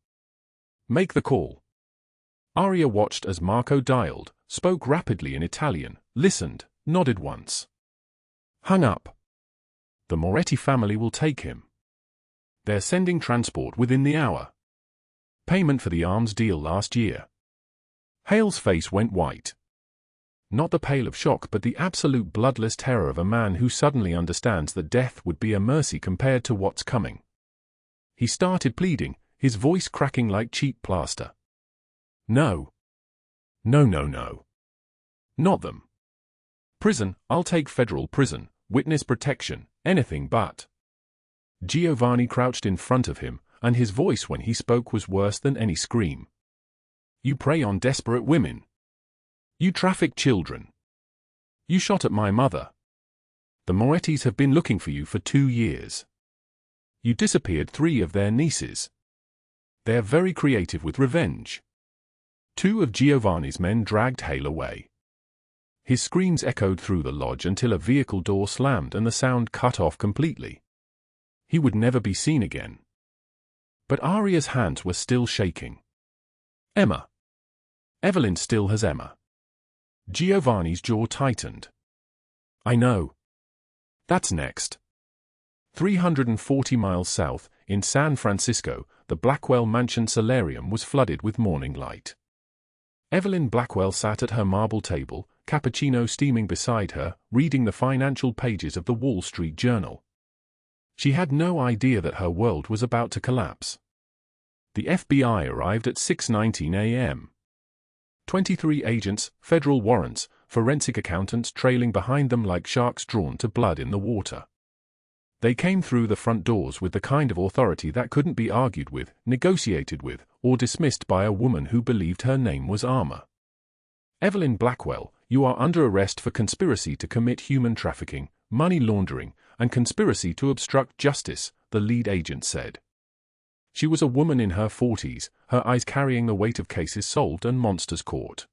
"Make the call." Arya watched as Marco dialed, spoke rapidly in Italian, listened, nodded once. Hung up. "The Moretti family will take him. They're sending transport within the hour. Payment for the arms deal last year." Hale's face went white. Not the pale of shock but the absolute bloodless terror of a man who suddenly understands that death would be a mercy compared to what's coming. He started pleading, his voice cracking like cheap plaster. "No. No, no, no. Not them. Prison, I'll take federal prison, witness protection, anything but." Giovanni crouched in front of him, and his voice when he spoke was worse than any scream. "You prey on desperate women. You traffic children. You shot at my mother. The Morettis have been looking for you for 2 years. You disappeared 3 of their nieces. They're very creative with revenge." 2 of Giovanni's men dragged Hale away. His screams echoed through the lodge until a vehicle door slammed and the sound cut off completely. He would never be seen again. But Arya's hands were still shaking. "Emma. Evelyn still has Emma." Giovanni's jaw tightened. "I know. That's next." 340 miles south, in San Francisco, the Blackwell Mansion solarium was flooded with morning light. Evelyn Blackwell sat at her marble table, cappuccino steaming beside her, reading the financial pages of the Wall Street Journal. She had no idea that her world was about to collapse. The FBI arrived at 6:19 a.m. 23 agents, federal warrants, forensic accountants trailing behind them like sharks drawn to blood in the water. They came through the front doors with the kind of authority that couldn't be argued with, negotiated with, or dismissed by a woman who believed her name was Armor. "Evelyn Blackwell, you are under arrest for conspiracy to commit human trafficking, money laundering, and conspiracy to obstruct justice," the lead agent said. She was a woman in her 40s, her eyes carrying the weight of cases solved and monsters caught.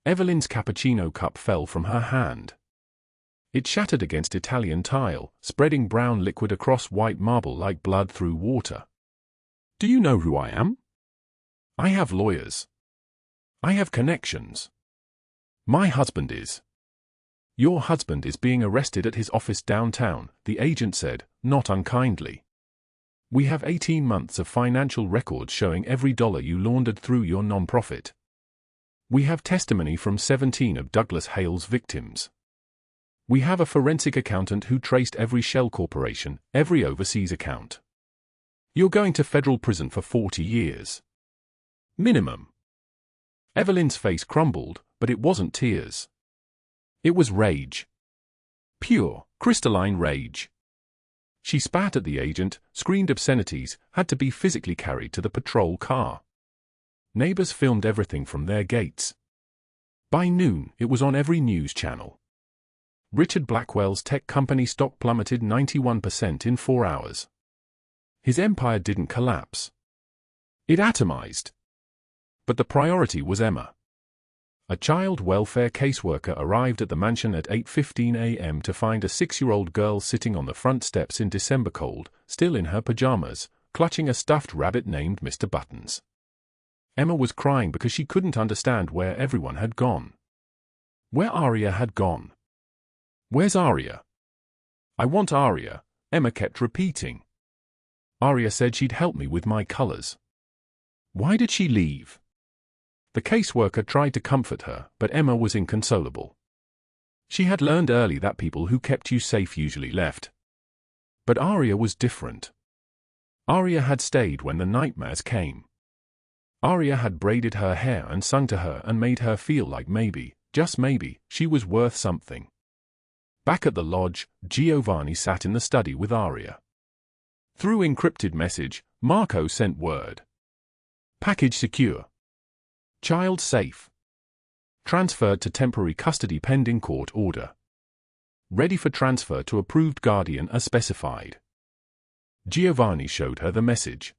Evelyn's cappuccino cup fell from her hand. It shattered against Italian tile, spreading brown liquid across white marble like blood through water. Do you know who I am? I have lawyers. I have connections. My husband is. Your husband is being arrested at his office downtown, the agent said, not unkindly. We have 18 months of financial records showing every dollar you laundered through your nonprofit. We have testimony from 17 of Douglas Hale's victims. We have a forensic accountant who traced every shell corporation, every overseas account. You're going to federal prison for 40 years. Minimum. Evelyn's face crumbled, but it wasn't tears. It was rage. Pure, crystalline rage. She spat at the agent, screamed obscenities, had to be physically carried to the patrol car. Neighbors filmed everything from their gates. By noon, it was on every news channel. Richard Blackwell's tech company stock plummeted 91% in 4 hours. His empire didn't collapse. It atomized. But the priority was Emma. A child welfare caseworker arrived at the mansion at 8:15 a.m. to find a 6-year-old girl sitting on the front steps in December cold, still in her pajamas, clutching a stuffed rabbit named Mr. Buttons. Emma was crying because she couldn't understand where everyone had gone. Where Aria had gone. Where's Aria? I want Aria, Emma kept repeating. Aria said she'd help me with my colors. Why did she leave? The caseworker tried to comfort her, but Emma was inconsolable. She had learned early that people who kept you safe usually left. But Aria was different. Aria had stayed when the nightmares came. Aria had braided her hair and sung to her and made her feel like maybe, just maybe, she was worth something. Back at the lodge, Giovanni sat in the study with Aria. Through encrypted message, Marco sent word. Package secure. Child safe. Transferred to temporary custody pending court order. Ready for transfer to approved guardian as specified. Giovanni showed her the message.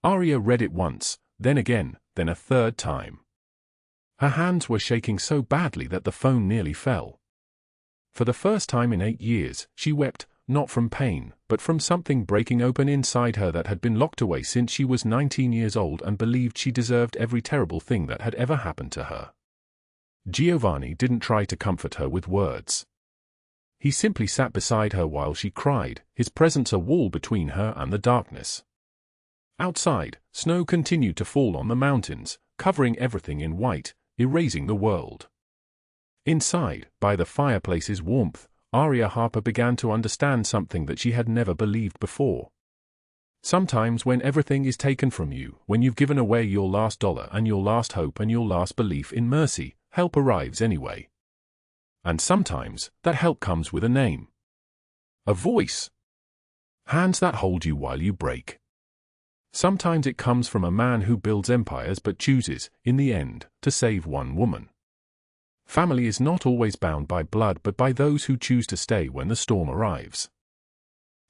Aria read it once, then again, then a third time. Her hands were shaking so badly that the phone nearly fell. For the first time in 8 years, she wept, not from pain, but from something breaking open inside her that had been locked away since she was 19 years old and believed she deserved every terrible thing that had ever happened to her. Giovanni didn't try to comfort her with words. He simply sat beside her while she cried, his presence a wall between her and the darkness. Outside, snow continued to fall on the mountains, covering everything in white, erasing the world. Inside, by the fireplace's warmth, Aria Harper began to understand something that she had never believed before. Sometimes when everything is taken from you, when you've given away your last dollar and your last hope and your last belief in mercy, help arrives anyway. And sometimes, that help comes with a name. A voice. Hands that hold you while you break. Sometimes it comes from a man who builds empires but chooses, in the end, to save one woman. Family is not always bound by blood but by those who choose to stay when the storm arrives.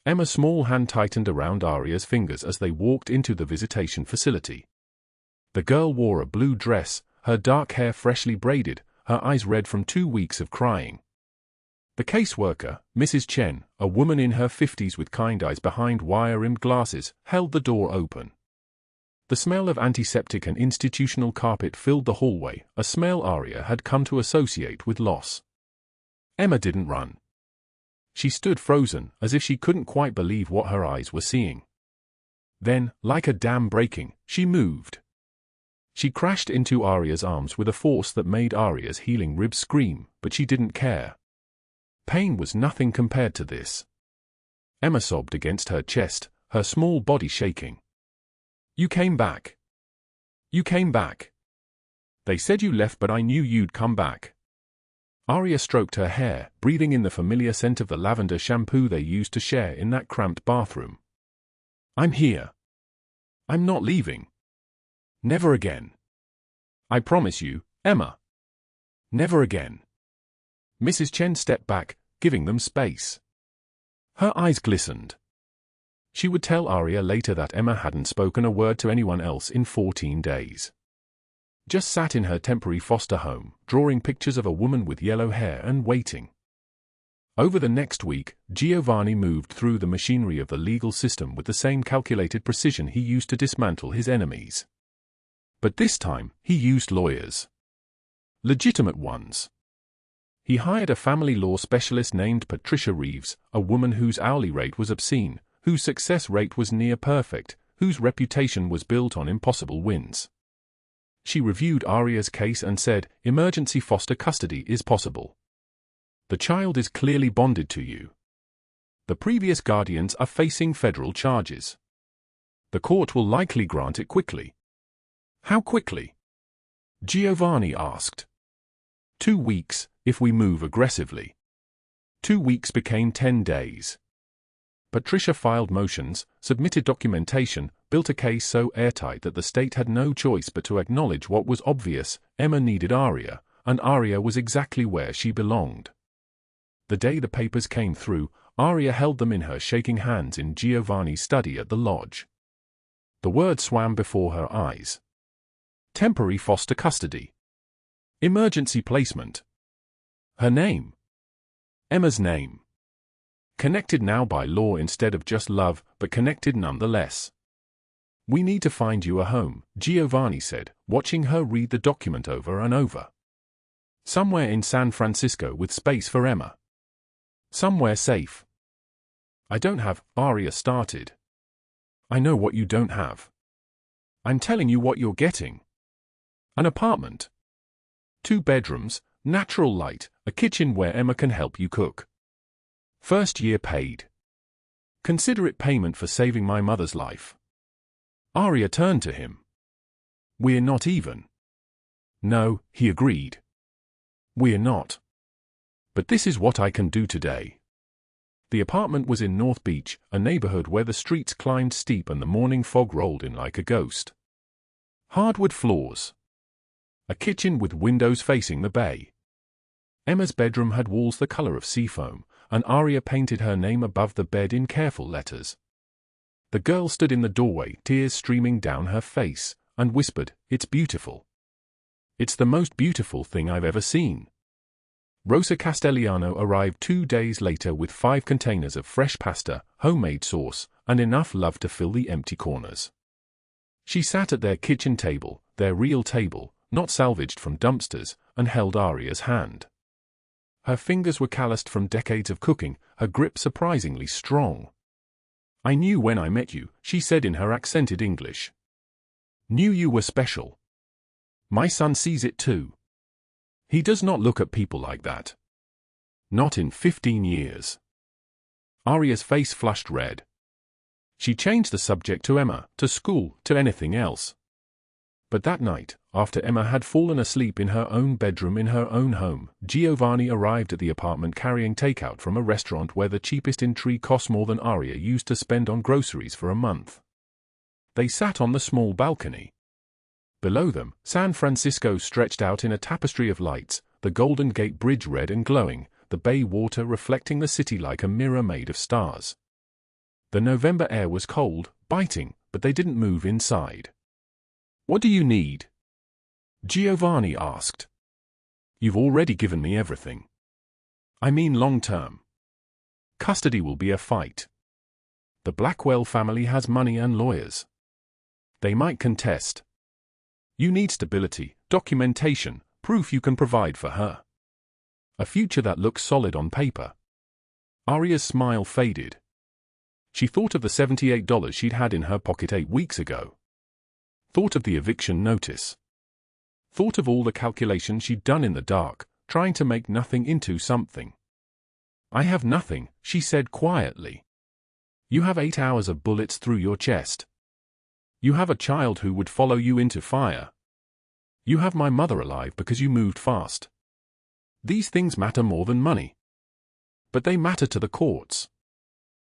Emma's small hand tightened around Aria's fingers as they walked into the visitation facility. The girl wore a blue dress, her dark hair freshly braided, her eyes red from 2 weeks of crying. The caseworker, Mrs. Chen, a woman in her 50s with kind eyes behind wire-rimmed glasses, held the door open. The smell of antiseptic and institutional carpet filled the hallway, a smell Aria had come to associate with loss. Emma didn't run. She stood frozen, as if she couldn't quite believe what her eyes were seeing. Then, like a dam breaking, she moved. She crashed into Aria's arms with a force that made Aria's healing ribs scream, but she didn't care. Pain was nothing compared to this. Emma sobbed against her chest, her small body shaking. You came back. You came back. They said you left but I knew you'd come back. Aria stroked her hair, breathing in the familiar scent of the lavender shampoo they used to share in that cramped bathroom. I'm here. I'm not leaving. Never again. I promise you, Emma. Never again. Mrs. Chen stepped back, giving them space. Her eyes glistened. She would tell Aria later that Emma hadn't spoken a word to anyone else in 14 days. Just sat in her temporary foster home, drawing pictures of a woman with yellow hair and waiting. Over the next week, Giovanni moved through the machinery of the legal system with the same calculated precision he used to dismantle his enemies. But this time, he used lawyers. Legitimate ones. He hired a family law specialist named Patricia Reeves, a woman whose hourly rate was obscene, whose success rate was near perfect, whose reputation was built on impossible wins. She reviewed Aria's case and said, "Emergency foster custody is possible. The child is clearly bonded to you. The previous guardians are facing federal charges. The court will likely grant it quickly." "How quickly?" Giovanni asked. 2 weeks, if we move aggressively." 2 weeks became 10 days. Patricia filed motions, submitted documentation, built a case so airtight that the state had no choice but to acknowledge what was obvious: Emma needed Aria, and Aria was exactly where she belonged. The day the papers came through, Aria held them in her shaking hands in Giovanni's study at the lodge. The word swam before her eyes. Temporary foster custody. Emergency placement. Her name. Emma's name. Connected now by law instead of just love, but connected nonetheless. "We need to find you a home," Giovanni said, watching her read the document over and over. "Somewhere in San Francisco with space for Emma. Somewhere safe." "I don't have," Aria started. "I know what you don't have. I'm telling you what you're getting. An apartment. 2 bedrooms, natural light, a kitchen where Emma can help you cook. First year paid. Consider it payment for saving my mother's life." Aria turned to him. "We're not even." "No," he agreed. "We're not. But this is what I can do today." The apartment was in North Beach, a neighborhood where the streets climbed steep and the morning fog rolled in like a ghost. Hardwood floors. A kitchen with windows facing the bay. Emma's bedroom had walls the color of seafoam, and Aria painted her name above the bed in careful letters. The girl stood in the doorway, tears streaming down her face, and whispered, "It's beautiful. It's the most beautiful thing I've ever seen." Rosa Castellano arrived 2 days later with 5 containers of fresh pasta, homemade sauce, and enough love to fill the empty corners. She sat at their kitchen table, their real table, not salvaged from dumpsters, and held Aria's hand. Her fingers were calloused from decades of cooking, her grip surprisingly strong. "I knew when I met you," she said in her accented English. "Knew you were special. My son sees it too. He does not look at people like that. Not in 15 years. Aria's face flushed red. She changed the subject to Emma, to school, to anything else. But that night, after Emma had fallen asleep in her own bedroom in her own home, Giovanni arrived at the apartment carrying takeout from a restaurant where the cheapest entrée cost more than Aria used to spend on groceries for a month. They sat on the small balcony. Below them, San Francisco stretched out in a tapestry of lights, the Golden Gate Bridge red and glowing, the bay water reflecting the city like a mirror made of stars. The November air was cold, biting, but they didn't move inside. "What do you need?" Giovanni asked. "You've already given me everything. I mean long term. Custody will be a fight. The Blackwell family has money and lawyers. They might contest. You need stability, documentation, proof you can provide for her. A future that looks solid on paper." Aria's smile faded. She thought of the $78 she'd had in her pocket 8 weeks ago. Thought of the eviction notice. Thought of all the calculations she'd done in the dark, trying to make nothing into something. "I have nothing," she said quietly. "You have 8 hours of bullets through your chest. You have a child who would follow you into fire. You have my mother alive because you moved fast. These things matter more than money. But they matter to the courts.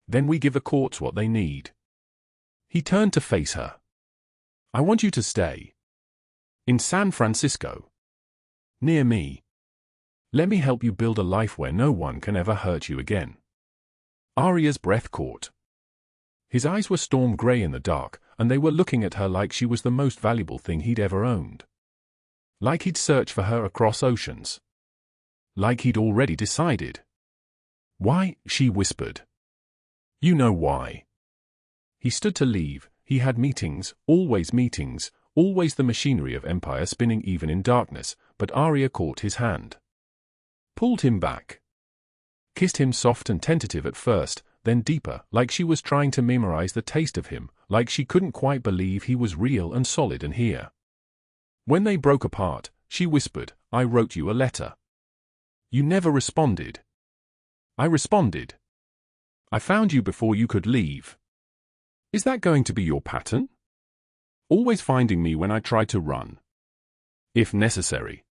Then we give the courts what they need." He turned to face her. "I want you to stay. In San Francisco. Near me. Let me help you build a life where no one can ever hurt you again." Aria's breath caught. His eyes were storm gray in the dark, and they were looking at her like she was the most valuable thing he'd ever owned. Like he'd searched for her across oceans. Like he'd already decided. Why? She whispered. You know why. He stood to leave. He had meetings, always the machinery of empire spinning even in darkness, but Arya caught his hand. Pulled him back. Kissed him soft and tentative at first, then deeper, like she was trying to memorize the taste of him, like she couldn't quite believe he was real and solid and here. When they broke apart, she whispered, I wrote you a letter. You never responded. I responded. I found you before you could leave. Is that going to be your pattern? Always finding me when I try to run. If necessary.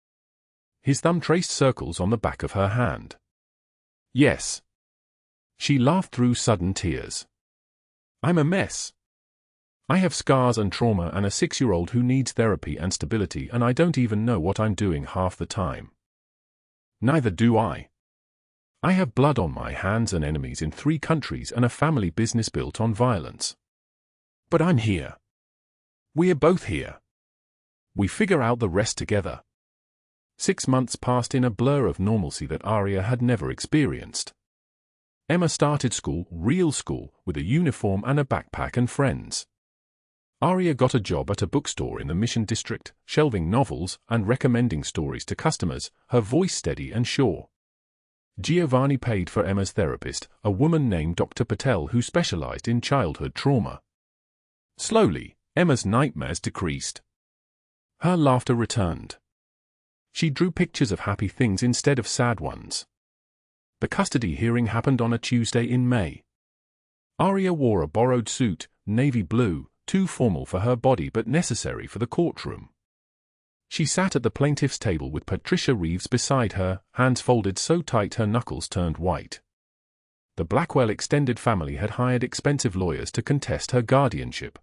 His thumb traced circles on the back of her hand. Yes. She laughed through sudden tears. I'm a mess. I have scars and trauma and a 6-year-old who needs therapy and stability, and I don't even know what I'm doing half the time. Neither do I. I have blood on my hands and enemies in 3 countries and a family business built on violence. But I'm here. We're both here. We figure out the rest together. 6 months passed in a blur of normalcy that Arya had never experienced. Emma started school, real school, with a uniform and a backpack and friends. Arya got a job at a bookstore in the Mission District, shelving novels and recommending stories to customers, her voice steady and sure. Giovanni paid for Emma's therapist, a woman named Dr. Patel who specialized in childhood trauma. Slowly, Emma's nightmares decreased. Her laughter returned. She drew pictures of happy things instead of sad ones. The custody hearing happened on a Tuesday in May. Arya wore a borrowed suit, navy blue, too formal for her body but necessary for the courtroom. She sat at the plaintiff's table with Patricia Reeves beside her, hands folded so tight her knuckles turned white. The Blackwell extended family had hired expensive lawyers to contest her guardianship.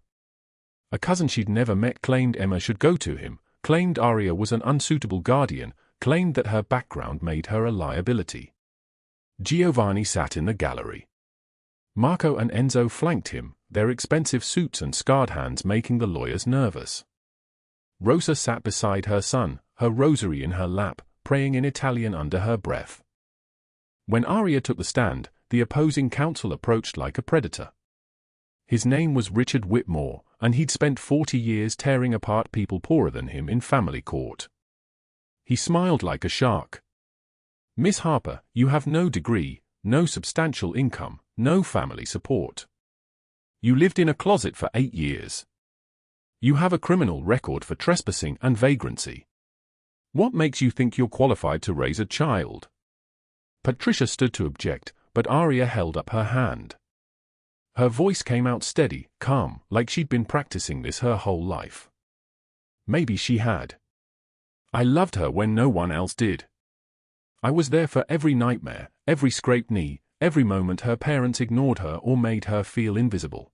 A cousin she'd never met claimed Emma should go to him, claimed Arya was an unsuitable guardian, claimed that her background made her a liability. Giovanni sat in the gallery. Marco and Enzo flanked him, their expensive suits and scarred hands making the lawyers nervous. Rosa sat beside her son, her rosary in her lap, praying in Italian under her breath. When Arya took the stand, the opposing counsel approached like a predator. His name was Richard Whitmore, and he'd spent 40 years tearing apart people poorer than him in family court. He smiled like a shark. Miss Harper, you have no degree, no substantial income, no family support. You lived in a closet for 8 years. You have a criminal record for trespassing and vagrancy. What makes you think you're qualified to raise a child? Patricia stood to object, but Arya held up her hand. Her voice came out steady, calm, like she'd been practicing this her whole life. Maybe she had. I loved her when no one else did. I was there for every nightmare, every scraped knee, every moment her parents ignored her or made her feel invisible.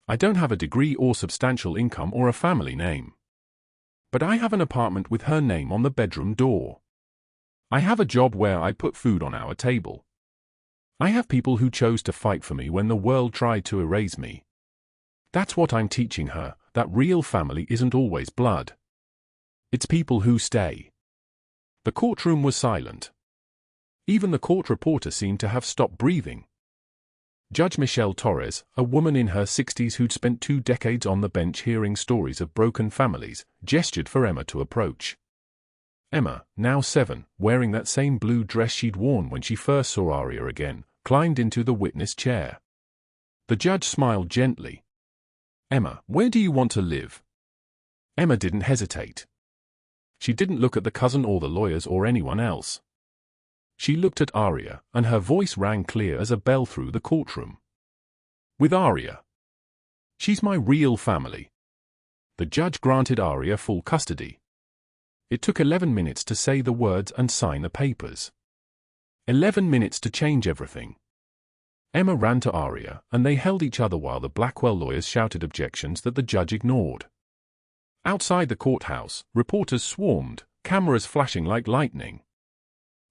I don't have a degree or substantial income or a family name. But I have an apartment with her name on the bedroom door. I have a job where I put food on our table. I have people who chose to fight for me when the world tried to erase me. That's what I'm teaching her, that real family isn't always blood. It's people who stay. The courtroom was silent. Even the court reporter seemed to have stopped breathing. Judge Michelle Torres, a woman in her 60s who'd spent 2 decades on the bench hearing stories of broken families, gestured for Emma to approach. Emma, now 7, wearing that same blue dress she'd worn when she first saw Arya again, climbed into the witness chair. The judge smiled gently. Emma, where do you want to live? Emma didn't hesitate. She didn't look at the cousin or the lawyers or anyone else. She looked at Arya, and her voice rang clear as a bell through the courtroom. With Arya. She's my real family. The judge granted Arya full custody. It took 11 minutes to say the words and sign the papers. 11 minutes to change everything. Emma ran to Arya, and they held each other while the Blackwell lawyers shouted objections that the judge ignored. Outside the courthouse, reporters swarmed, cameras flashing like lightning.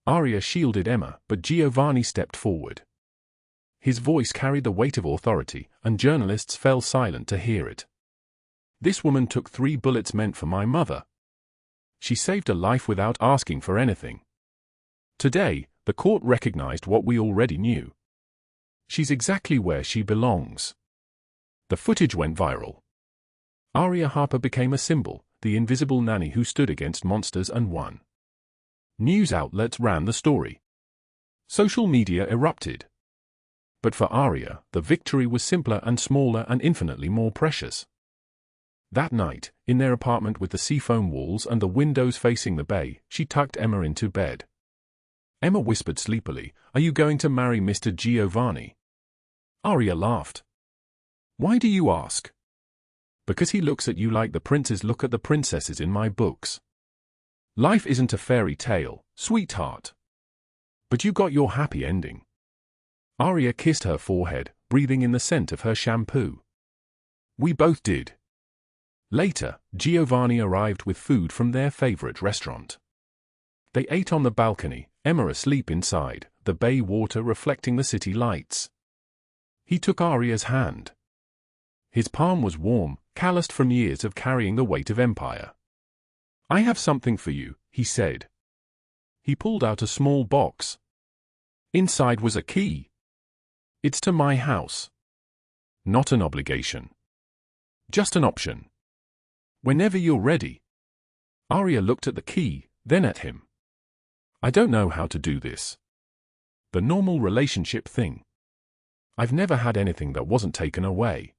Arya shielded Emma, but Giovanni stepped forward. His voice carried the weight of authority, and journalists fell silent to hear it. This woman took 3 bullets meant for my mother. She saved a life without asking for anything. Today, The court recognized what we already knew. She's exactly where she belongs. The footage went viral. Aria Harper became a symbol, the invisible nanny who stood against monsters and won. News outlets ran the story. Social media erupted. But for Aria, the victory was simpler and smaller and infinitely more precious. That night, in their apartment with the seafoam walls and the windows facing the bay, she tucked Emma into bed. Emma whispered sleepily, "Are you going to marry Mr. Giovanni?" Aria laughed. "Why do you ask?" "Because he looks at you like the princes look at the princesses in my books. Life isn't a fairy tale, sweetheart. But you got your happy ending." Aria kissed her forehead, breathing in the scent of her shampoo. "We both did." Later, Giovanni arrived with food from their favorite restaurant. They ate on the balcony, Emma asleep inside, the bay water reflecting the city lights. He took Aria's hand. His palm was warm, calloused from years of carrying the weight of empire. "I have something for you," he said. He pulled out a small box. Inside was a key. "It's to my house." Not an obligation. Just an option. "Whenever you're ready." Aria looked at the key, then at him. "I don't know how to do this. The normal relationship thing. I've never had anything that wasn't taken away."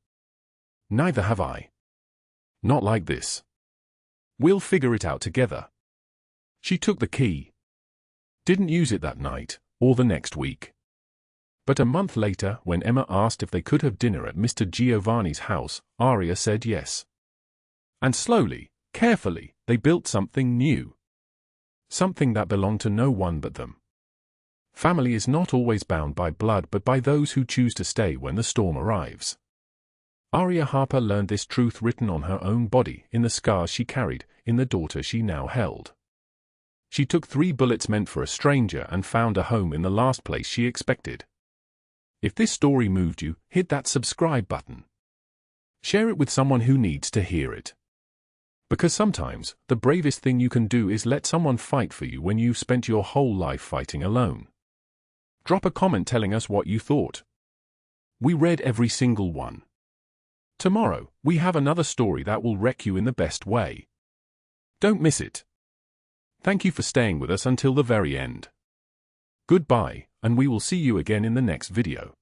"Neither have I. Not like this. We'll figure it out together." She took the key. Didn't use it that night, or the next week. But a month later, when Emma asked if they could have dinner at Mr. Giovanni's house, Aria said yes. And slowly, carefully, they built something new. Something that belonged to no one but them. Family is not always bound by blood but by those who choose to stay when the storm arrives. Aria Harper learned this truth written on her own body, in the scars she carried, in the daughter she now held. She took 3 bullets meant for a stranger and found a home in the last place she expected. If this story moved you, hit that subscribe button. Share it with someone who needs to hear it. Because sometimes, the bravest thing you can do is let someone fight for you when you've spent your whole life fighting alone. Drop a comment telling us what you thought. We read every single one. Tomorrow, we have another story that will wreck you in the best way. Don't miss it. Thank you for staying with us until the very end. Goodbye, and we will see you again in the next video.